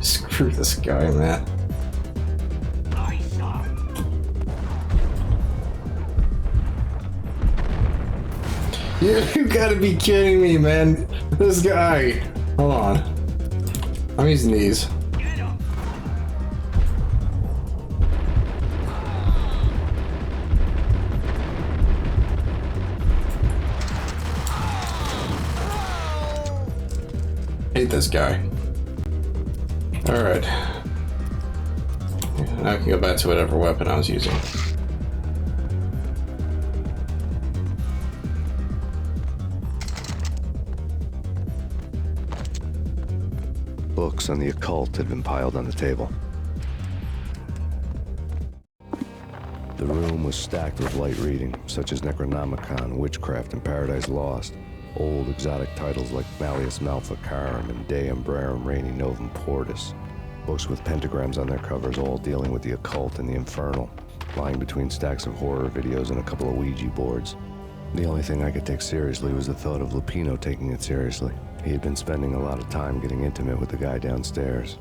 Screw this guy, man. You gotta be kidding me, man. This guy. Hold on. I'm using these. Hate this guy. Alright. Now I can go back to whatever weapon I was using. Books on the occult had been piled on the table. The room was stacked with light reading, such as Necronomicon, Witchcraft, and Paradise Lost. Old exotic titles like Malleus Maleficarum and De Umbrarum Reini Novum Portis. Books with pentagrams on their covers, all dealing with the occult and the infernal, lying between stacks of horror videos and a couple of Ouija boards. The only thing I could take seriously was the thought of Lupino taking it seriously. He had been spending a lot of time getting intimate with the guy downstairs.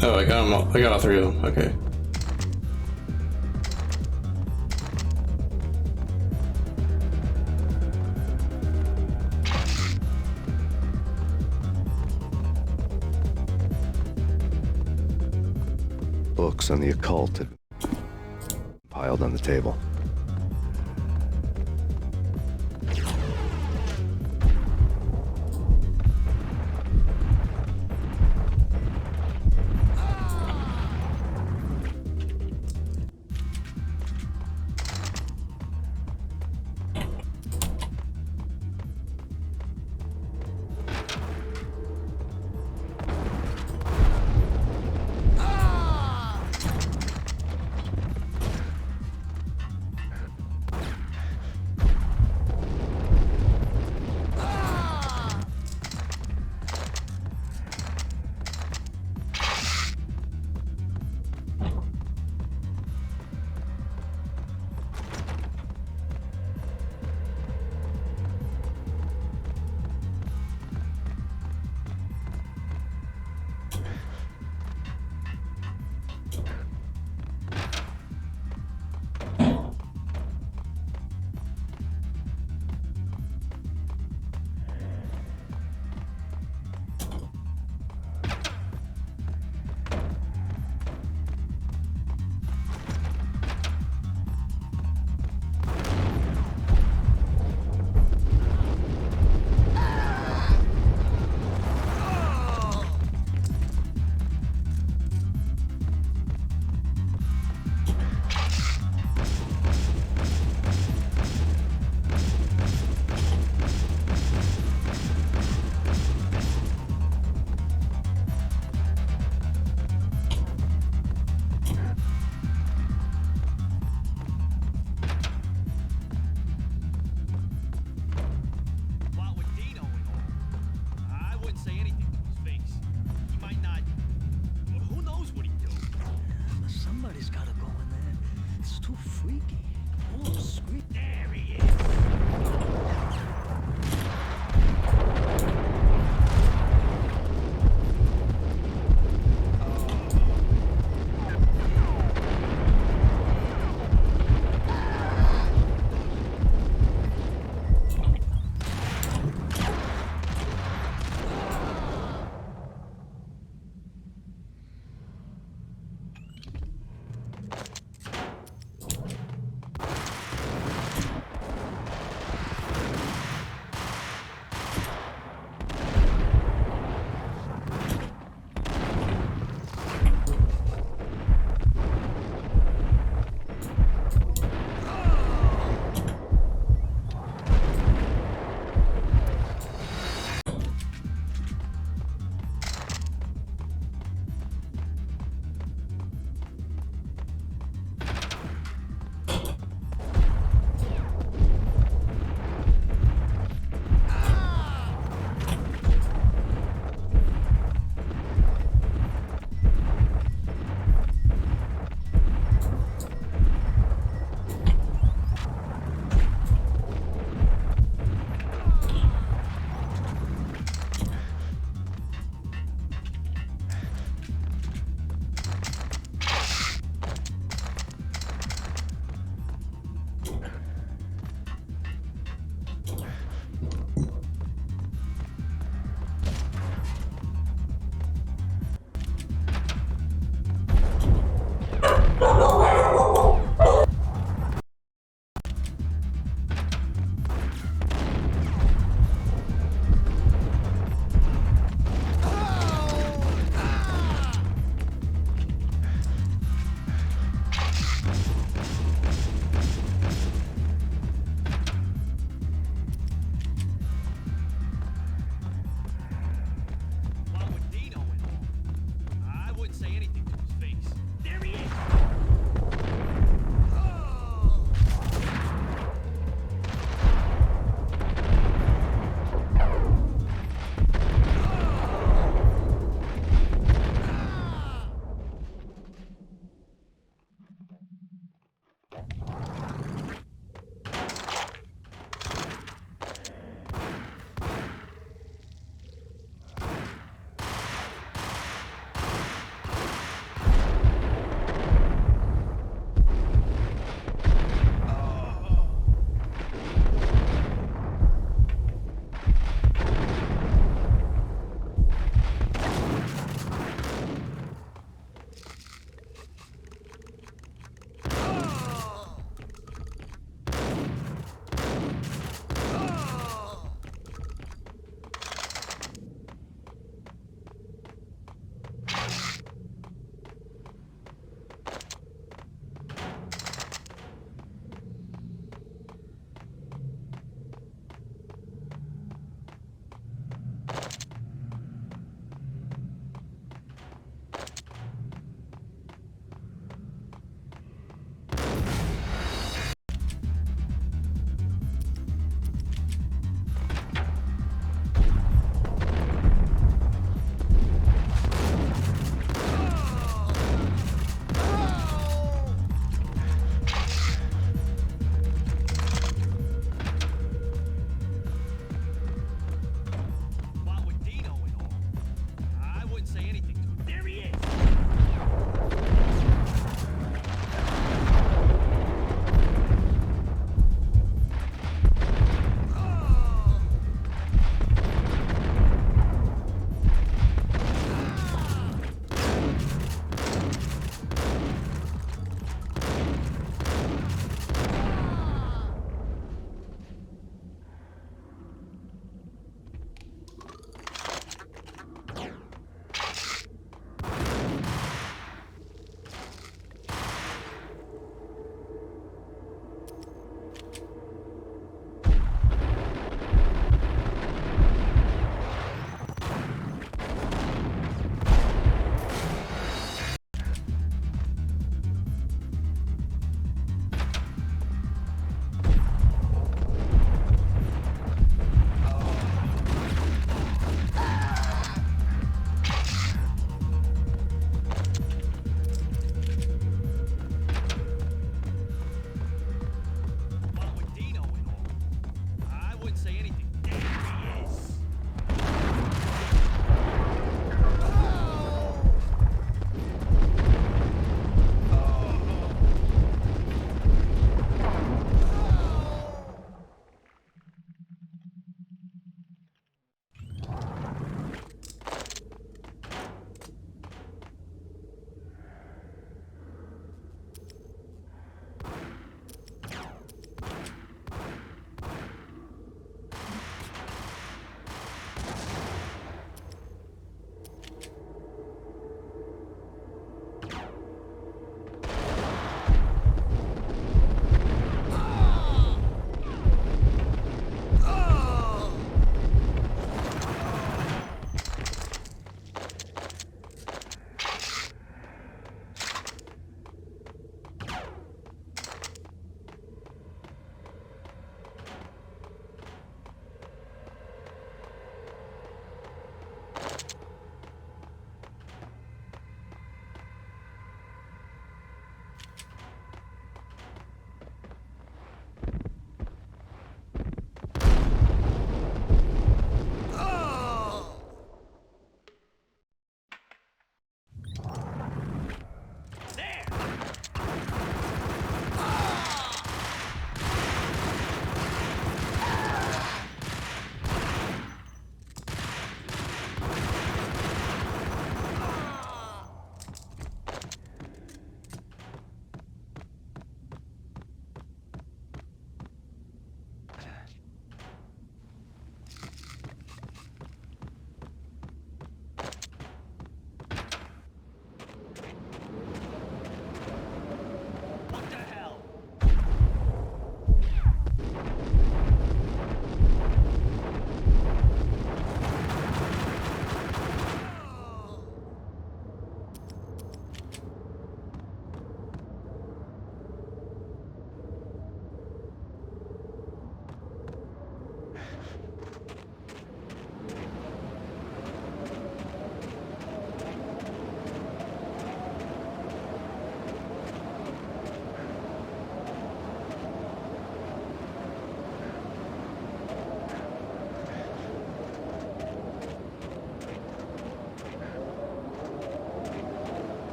Oh, I got them all. I got all three of them. Okay. books on the occult had been piled on the table.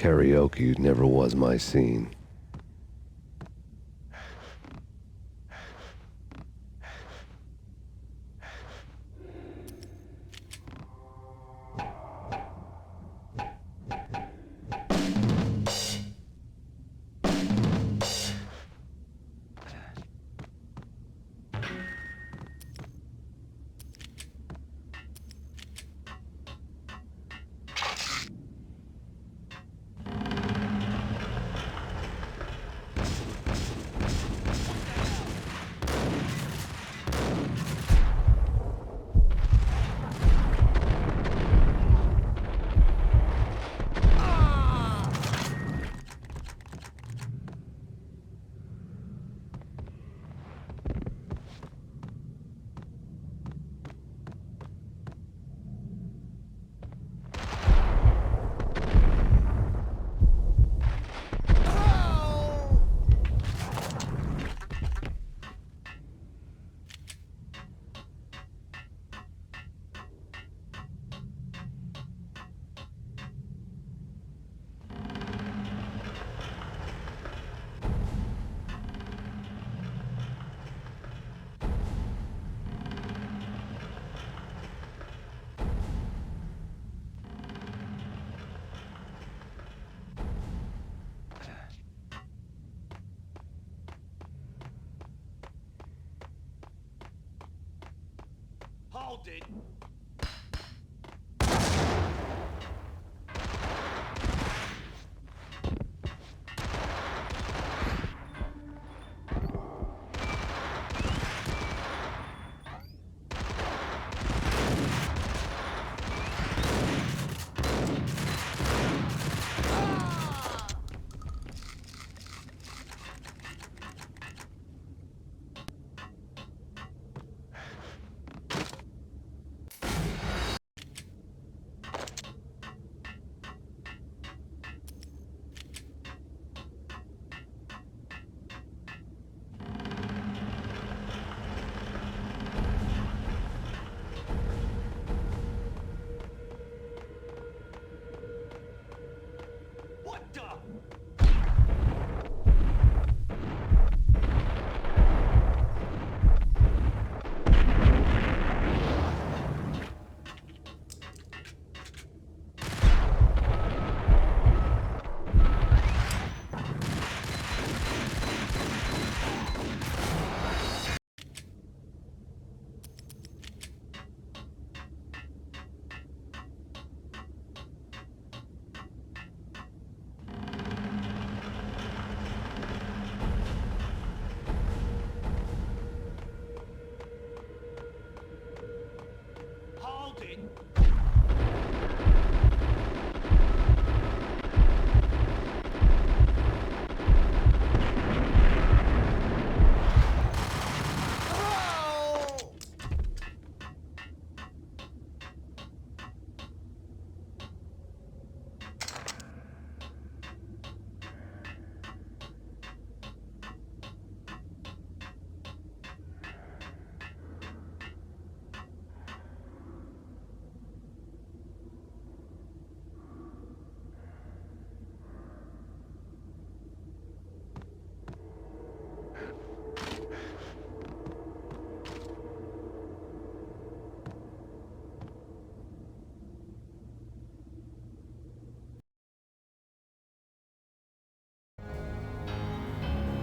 Karaoke never was my scene. Hold it.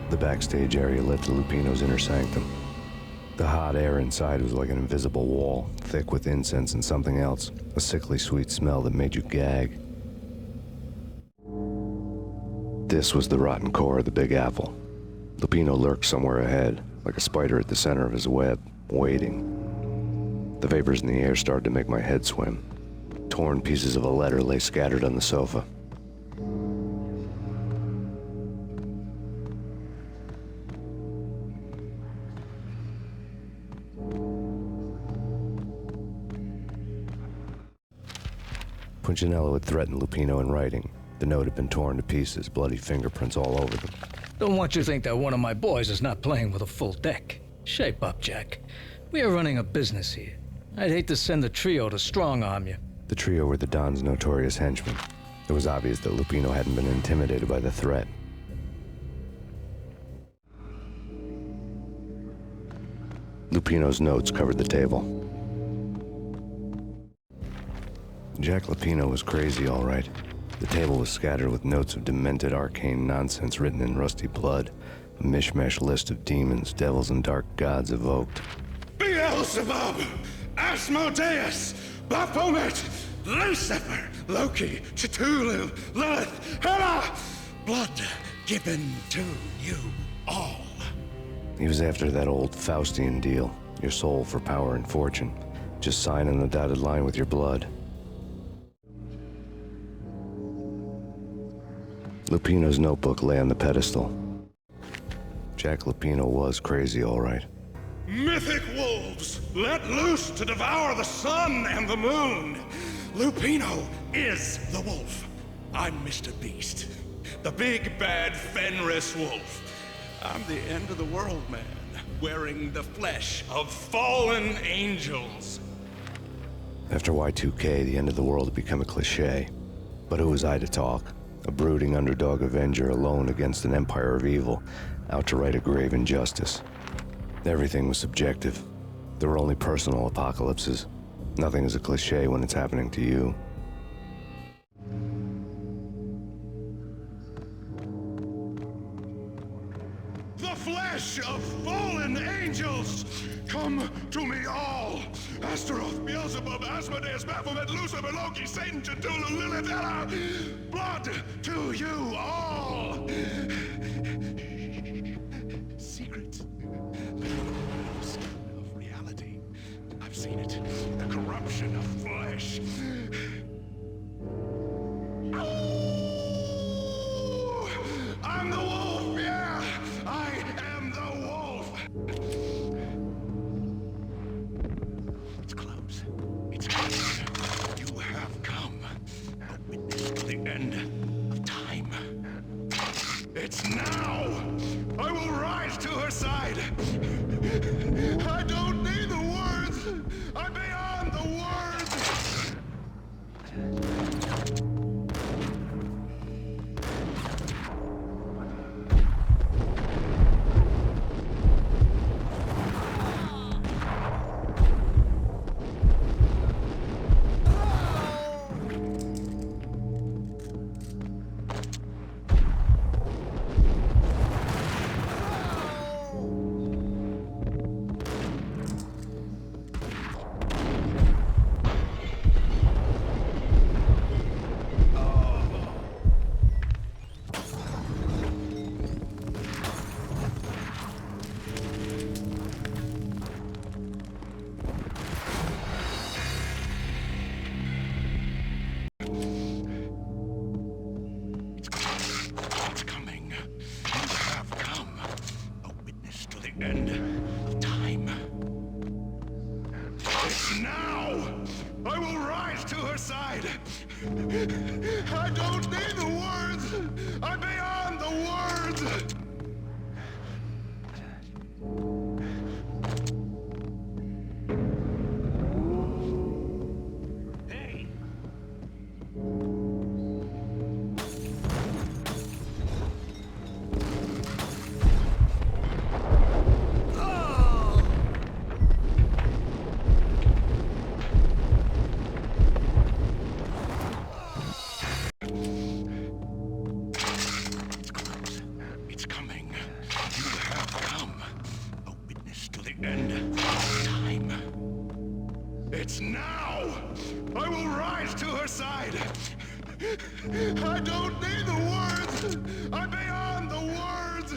The backstage area led to Lupino's inner sanctum. The hot air inside was like an invisible wall, thick with incense and something else, a sickly sweet smell that made you gag. This was the rotten core of the Big Apple. Lupino lurked somewhere ahead, like a spider at the center of his web, waiting. The vapors in the air started to make my head swim. Torn pieces of a letter lay scattered on the sofa. Punchinello had threatened Lupino in writing. The note had been torn to pieces, bloody fingerprints all over them. Don't want you to think that one of my boys is not playing with a full deck. Shape up, Jack. We are running a business here. I'd hate to send the trio to strong-arm you. The trio were the Don's notorious henchmen. It was obvious that Lupino hadn't been intimidated by the threat. Lupino's notes covered the table. Jack Lupino was crazy, all right. The table was scattered with notes of demented arcane nonsense written in rusty blood, a mishmash list of demons, devils, and dark gods evoked. Beelzebub, Asmodeus, Baphomet, Lucifer, Loki, Cthulhu, Lilith, Hela, blood given to you all. He was after that old Faustian deal, your soul for power and fortune. Just sign on the dotted line with your blood. Lupino's notebook lay on the pedestal. Jack Lupino was crazy, all right. Mythic wolves, let loose to devour the sun and the moon. Lupino is the wolf. I'm Mr. Beast, the big bad Fenris wolf. I'm the end of the world man, wearing the flesh of fallen angels. After Y2K, the end of the world had become a cliché. But who was I to talk? A brooding underdog avenger alone against an empire of evil, out to right a grave injustice. Everything was subjective. There were only personal apocalypses. Nothing is a cliché when it's happening to you. The flesh of fallen angels! Come to me all! Astaroth, Beelzebub, Asmodeus, Baphomet, Lucifer, Loki, Satan, Cthulhu, Lilith, Hela! Blood to you all! Secret. Of reality. I've seen it. The corruption of flesh. Oh! I'm the wolf, yeah! I am the wolf! It's close. It's close. You have come. A witness to the end of time. It's now! I will rise to her side! I don't need the words! I'm beyond the words! End of time. It's now! I will rise to her side! I don't need the words! I'm beyond the words! It's now! I will rise to her side! I don't need the words! I'm beyond the words!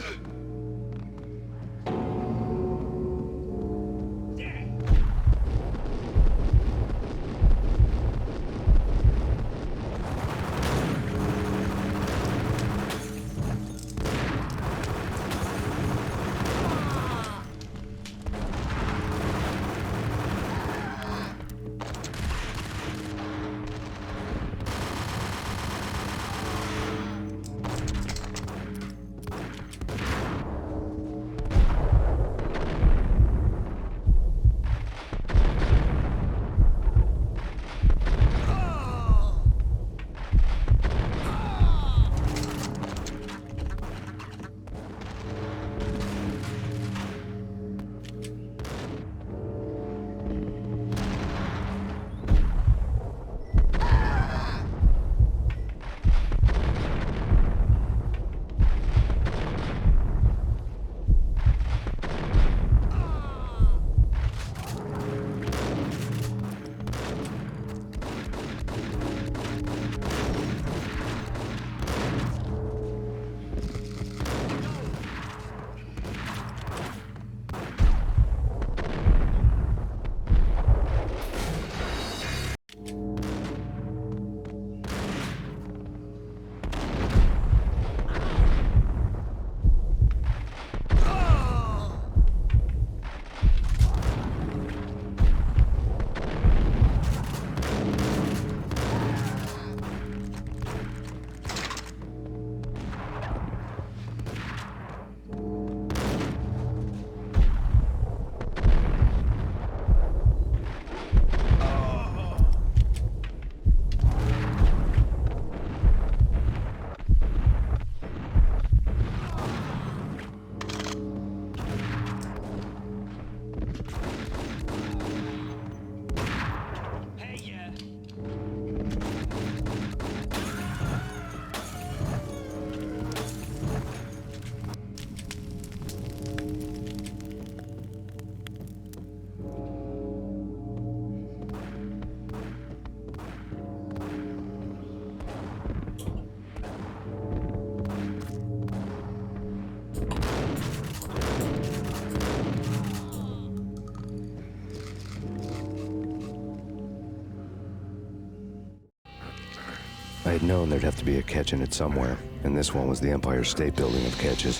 I had known there'd have to be a catch in it somewhere, and this one was the Empire State Building of catches.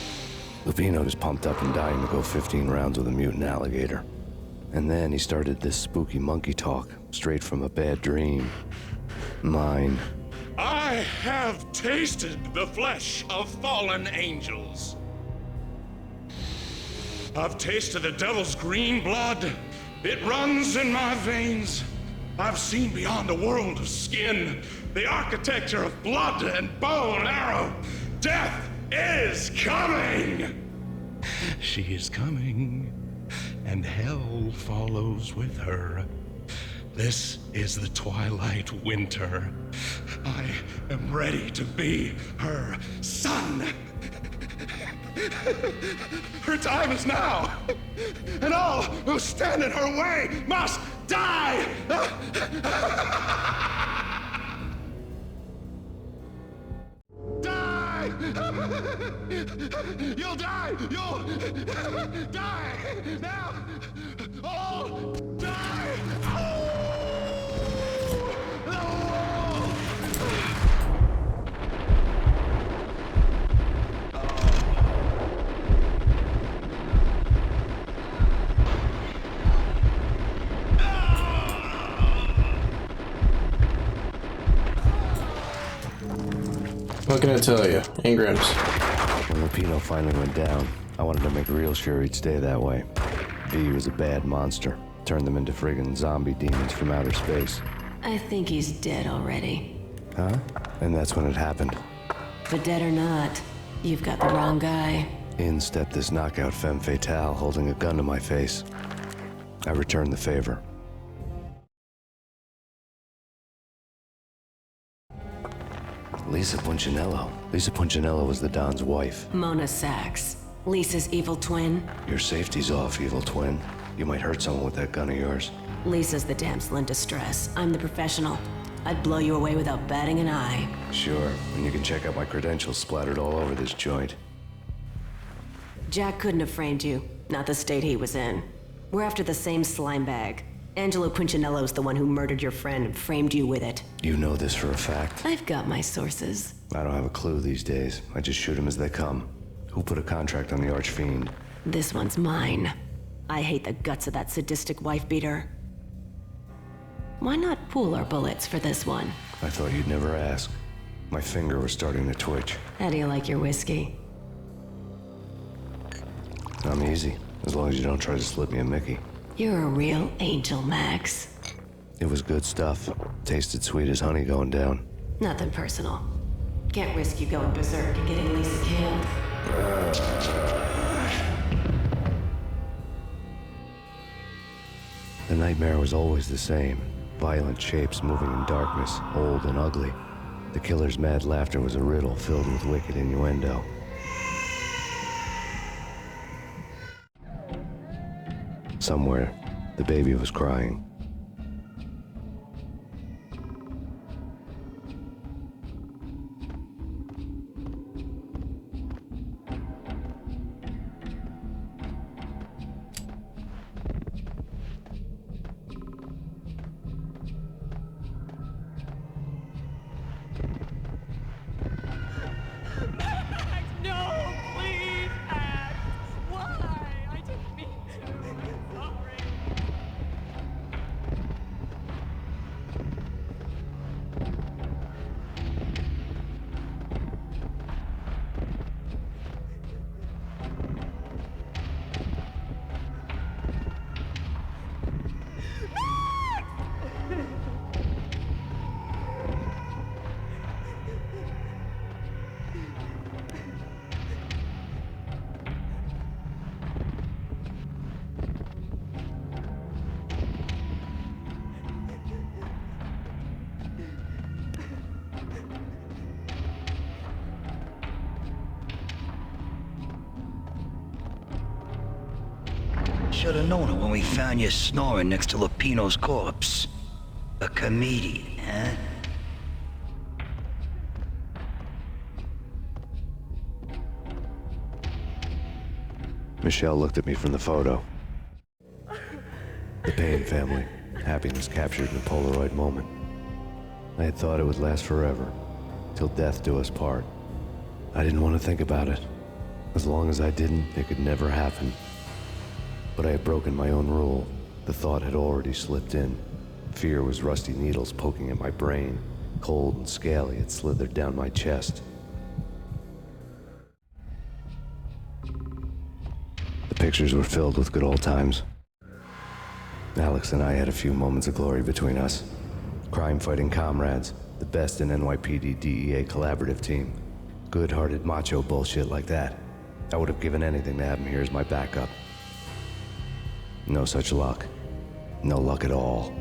Lupino was pumped up and dying to go 15 rounds with a mutant alligator. And then he started this spooky monkey talk, straight from a bad dream. Mine. I have tasted the flesh of fallen angels. I've tasted the devil's green blood. It runs in my veins. I've seen beyond a world of skin, the architecture of blood and bow and arrow. Death is coming! She is coming, and hell follows with her. This is the twilight winter. I am ready to be her son. Her time is now, and all who stand in her way must die! Die! You'll die! You'll die! Now! All die! What can I tell you? Ingrams. When Lupino finally went down, I wanted to make real sure he'd stay that way. V was a bad monster. Turned them into friggin' zombie demons from outer space. I think he's dead already. Huh? And that's when it happened. But dead or not, you've got the wrong guy. In stepped this knockout femme fatale holding a gun to my face. I returned the favor. Lisa Punchinello. Lisa Punchinello was the Don's wife. Mona Sachs. Lisa's evil twin. Your safety's off, evil twin. You might hurt someone with that gun of yours. Lisa's the damsel in distress. I'm the professional. I'd blow you away without batting an eye. Sure, and you can check out my credentials splattered all over this joint. Jack couldn't have framed you. Not the state he was in. We're after the same slime bag. Angelo Punchinello's the one who murdered your friend and framed you with it. You know this for a fact. I've got my sources. I don't have a clue these days. I just shoot them as they come. Who put a contract on the Archfiend? This one's mine. I hate the guts of that sadistic wife-beater. Why not pool our bullets for this one? I thought you'd never ask. My finger was starting to twitch. How do you like your whiskey? I'm easy, as long as you don't try to slip me a Mickey. You're a real angel, Max. It was good stuff. Tasted sweet as honey going down. Nothing personal. Can't risk you going berserk and getting Lisa killed. The nightmare was always the same. Violent shapes moving in darkness, old and ugly. The killer's mad laughter was a riddle filled with wicked innuendo. Somewhere, the baby was crying. No, please act. Why? I didn't mean to. I'm sorry. Should have known it when we found you snoring next to Lupino's corpse. A comedian, huh? Michelle looked at me from the photo. The Payne family. Happiness captured in a Polaroid moment. I had thought it would last forever. till death do us part. I didn't want to think about it. As long as I didn't, it could never happen. But I had broken my own rule. The thought had already slipped in. Fear was rusty needles poking at my brain. Cold and scaly, it slithered down my chest. The pictures were filled with good old times. Alex and I had a few moments of glory between us. Crime-fighting comrades, the best in NYPD DEA collaborative team. Good-hearted macho bullshit like that. I would have given anything to have him here as my backup. No such luck. No luck at all.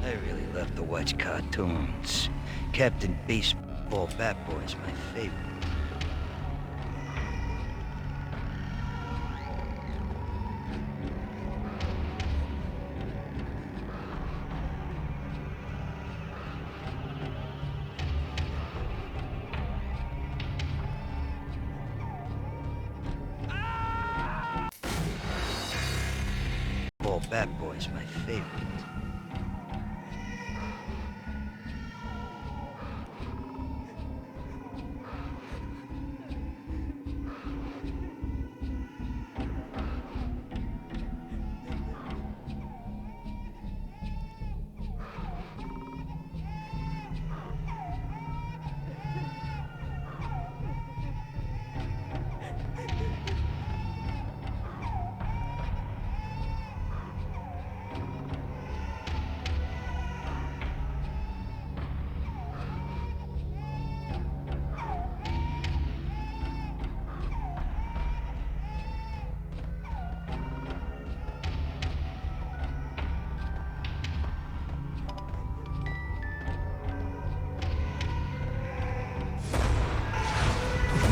I really love to watch cartoons. Captain Baseball Bat Boy is my favorite. Bat Boy is my favorite.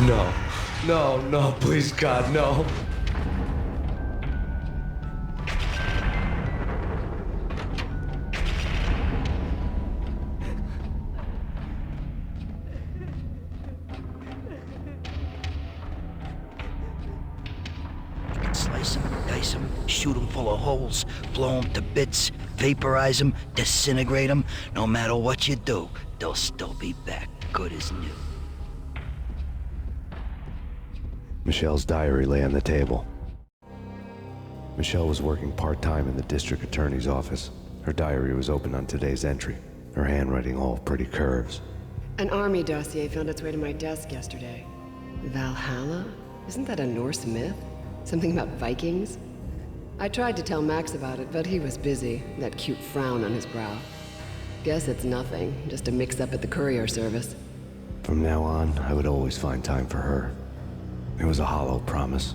No. No, no, please, God, no. Slice 'em, dice 'em, shoot 'em full of holes, blow 'em to bits, vaporize 'em, disintegrate 'em. No matter what you do, they'll still be back, good as new. Michelle's diary lay on the table. Michelle was working part-time in the district attorney's office. Her diary was open on today's entry, her handwriting all pretty curves. An army dossier found its way to my desk yesterday. Valhalla? Isn't that a Norse myth? Something about Vikings? I tried to tell Max about it, but he was busy, that cute frown on his brow. Guess it's nothing, just a mix-up at the courier service. From now on, I would always find time for her. It was a hollow promise.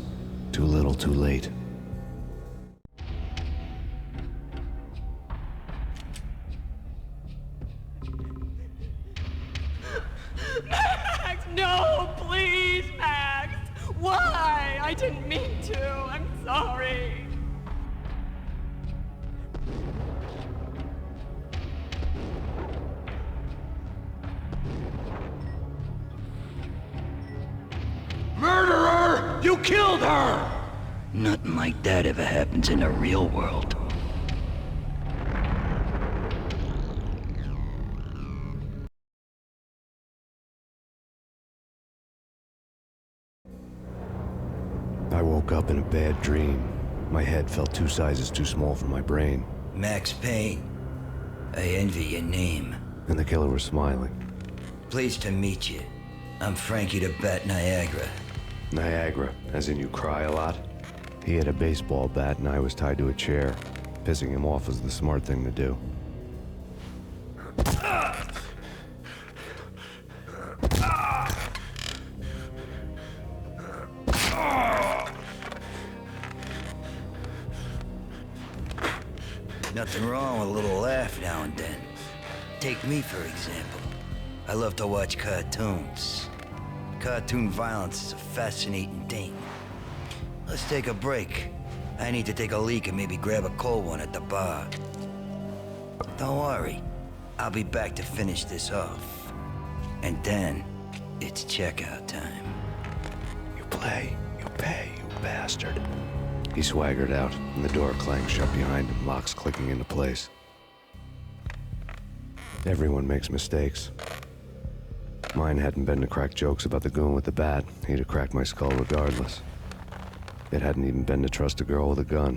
Too little, too late. Max, no, please, Max. Why? I didn't mean to. I'm sorry. Murderer! You killed her! Nothing like that ever happens in the real world. I woke up in a bad dream. My head felt 2 sizes too small for my brain. Max Payne. I envy your name. And the killer was smiling. Pleased to meet you. I'm Frankie the Bat Niagara. Niagara, as in you cry a lot? He had a baseball bat and I was tied to a chair. Pissing him off was the smart thing to do. Nothing wrong with a little laugh now and then. Take me, for example. I love to watch cartoons. Cartoon violence is a fascinating thing. Let's take a break. I need to take a leak and maybe grab a cold one at the bar. Don't worry. I'll be back to finish this off. And then, it's checkout time. You play, you pay, you bastard. He swaggered out, and the door clanged shut behind him, locks clicking into place. Everyone makes mistakes. Mine hadn't been to crack jokes about the goon with the bat. He'd have cracked my skull regardless. It hadn't even been to trust a girl with a gun.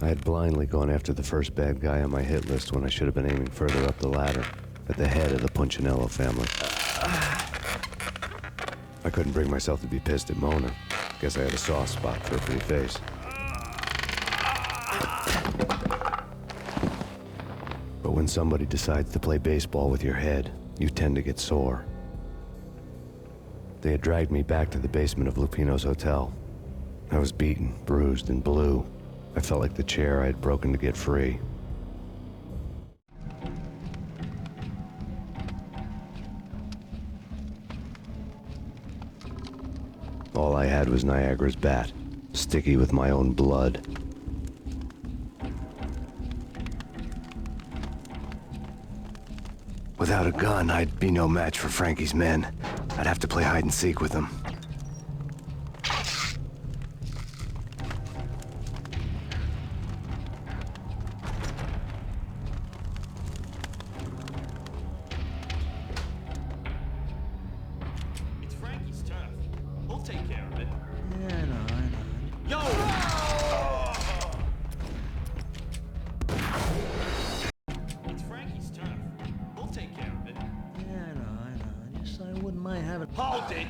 I had blindly gone after the first bad guy on my hit list when I should have been aiming further up the ladder, at the head of the Punchinello family. I couldn't bring myself to be pissed at Mona. Guess I had a soft spot for her pretty face. But when somebody decides to play baseball with your head, you tend to get sore. They had dragged me back to the basement of Lupino's hotel. I was beaten, bruised, and blue. I felt like the chair I had broken to get free. All I had was Niagara's bat, sticky with my own blood. Without a gun, I'd be no match for Frankie's men. I'd have to play hide and seek with them. It's Frankie's turf. We'll take care of it. Yeah, I know. Yo! It's Frankie's turf. We'll take care of it. Yeah, I know. Just I wouldn't mind having... Hold it!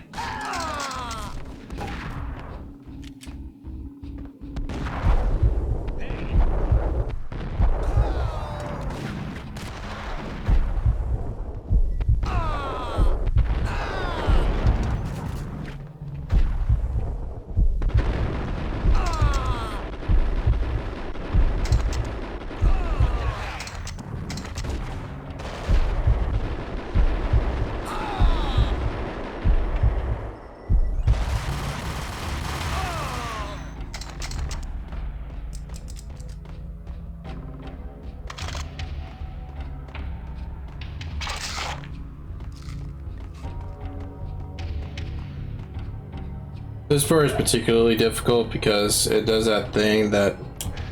This part is particularly difficult because it does that thing that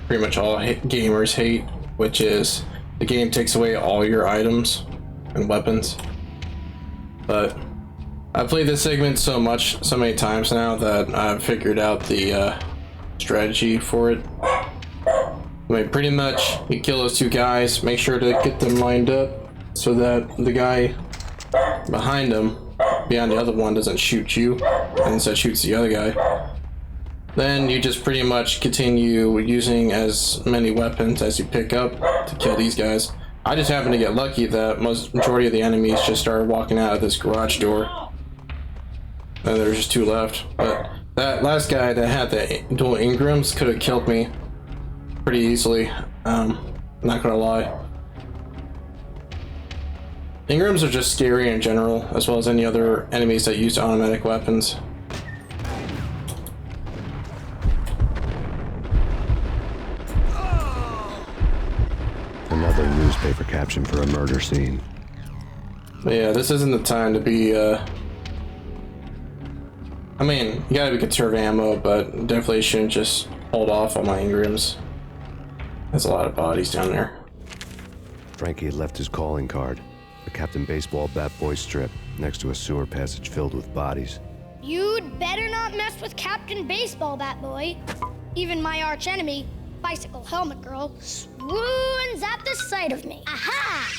pretty much all gamers hate, which is the game takes away all your items and weapons. But I've played this segment so many times now that I've figured out the strategy for it. I mean, pretty much you kill those two guys, make sure to get them lined up so that the guy behind them, beyond the other one, doesn't shoot you and instead shoots the other guy. Then you just pretty much continue using as many weapons as you pick up to kill these guys. I just happened to get lucky that majority of the enemies just started walking out of this garage door. And there's just two left. But that last guy that had the dual Ingrams could have killed me pretty easily. Not gonna lie. Ingrams are just scary in general, as well as any other enemies that use automatic weapons. Another newspaper caption for a murder scene. But yeah, this isn't the time to be, I mean, you gotta conserve ammo, but definitely shouldn't just hold off on my Ingrams. There's a lot of bodies down there. Frankie had left his calling card, a Captain Baseball Bat Boy strip, next to a sewer passage filled with bodies. You'd better not mess with Captain Baseball Bat Boy. Even my arch enemy, Bicycle Helmet Girl, swoons at the sight of me. Aha!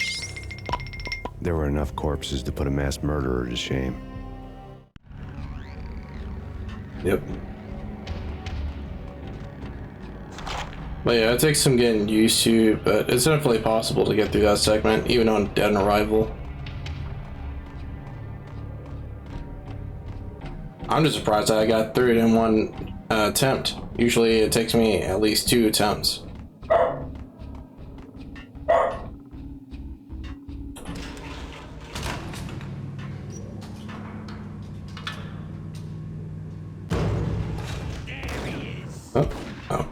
There were enough corpses to put a mass murderer to shame. Yep. But yeah, it takes some getting used to, but it's definitely possible to get through that segment, even on Dead on Arrival. I'm just surprised that I got through it in one attempt. Usually it takes me at least 2 attempts. Oh, oh.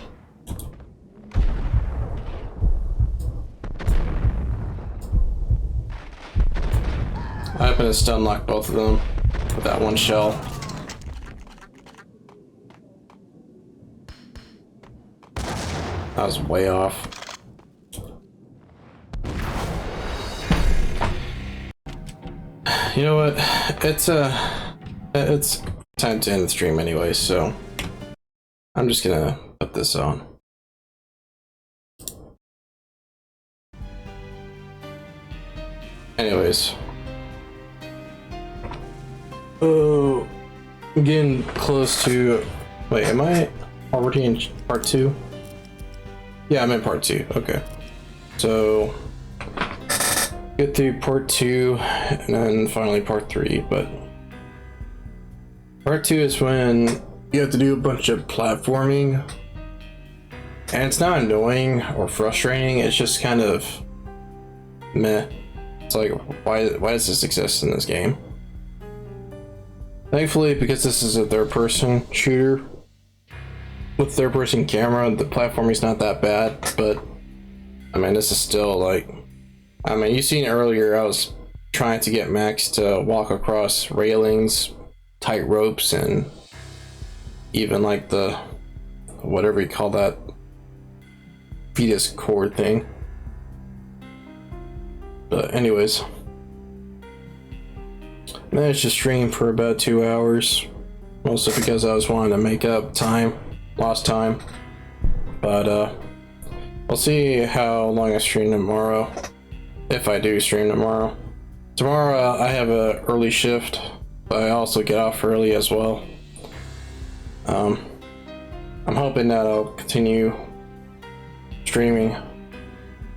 I happen to stun lock both of them with that one shell. That was way off. You know what? It's time to end the stream anyway, so I'm just gonna put this on. Anyways. Oh, I'm getting close to... Wait, am I already in part 2? Yeah, I'm in part 2. Okay. So, get through part 2, and then finally part 3, but... Part 2 is when you have to do a bunch of platforming. And it's not annoying or frustrating, it's just kind of... meh. It's like, why does this exist in this game? Thankfully, because this is a third-person shooter with third-person camera, the platforming's not that bad, but I mean, this is still like, I mean, you seen earlier, I was trying to get Max to walk across railings, tight ropes, and even like the, whatever you call that, fetus cord thing. But anyways, managed to stream for about 2 hours, mostly because I was wanting to make up time, lost time. But we'll see how long I stream tomorrow, if I do stream tomorrow. Tomorrow I have a early shift, but I also get off early as well. I'm hoping that I'll continue streaming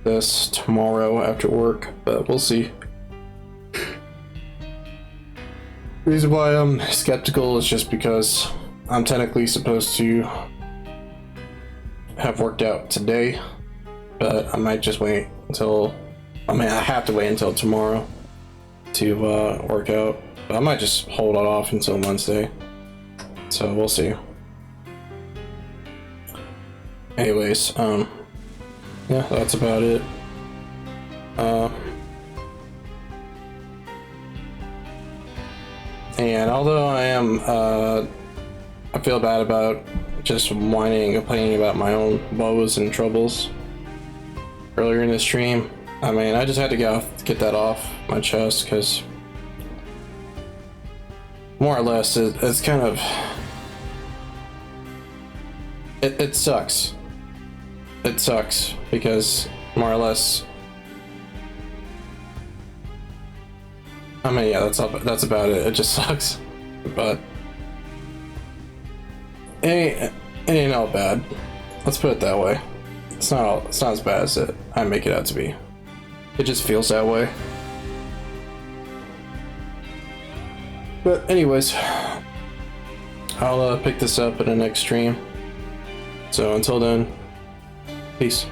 this tomorrow after work, but we'll see. The reason why I'm skeptical is just because I'm technically supposed to have worked out today, but I might just wait until, I mean, I have to wait until tomorrow to work out, but I might just hold it off until Wednesday, so we'll see. Anyways, yeah, that's about it. And although I am, I feel bad about just whining and complaining about my own woes and troubles earlier in the stream. I mean, I just had to get that off my chest, because more or less it's kind of, it sucks. It sucks because more or less, I mean, yeah, that's about it. It just sucks, but it ain't all bad. Let's put it that way. It's not as bad as I make it out to be. It just feels that way. But anyways, I'll pick this up in the next stream. So until then, peace.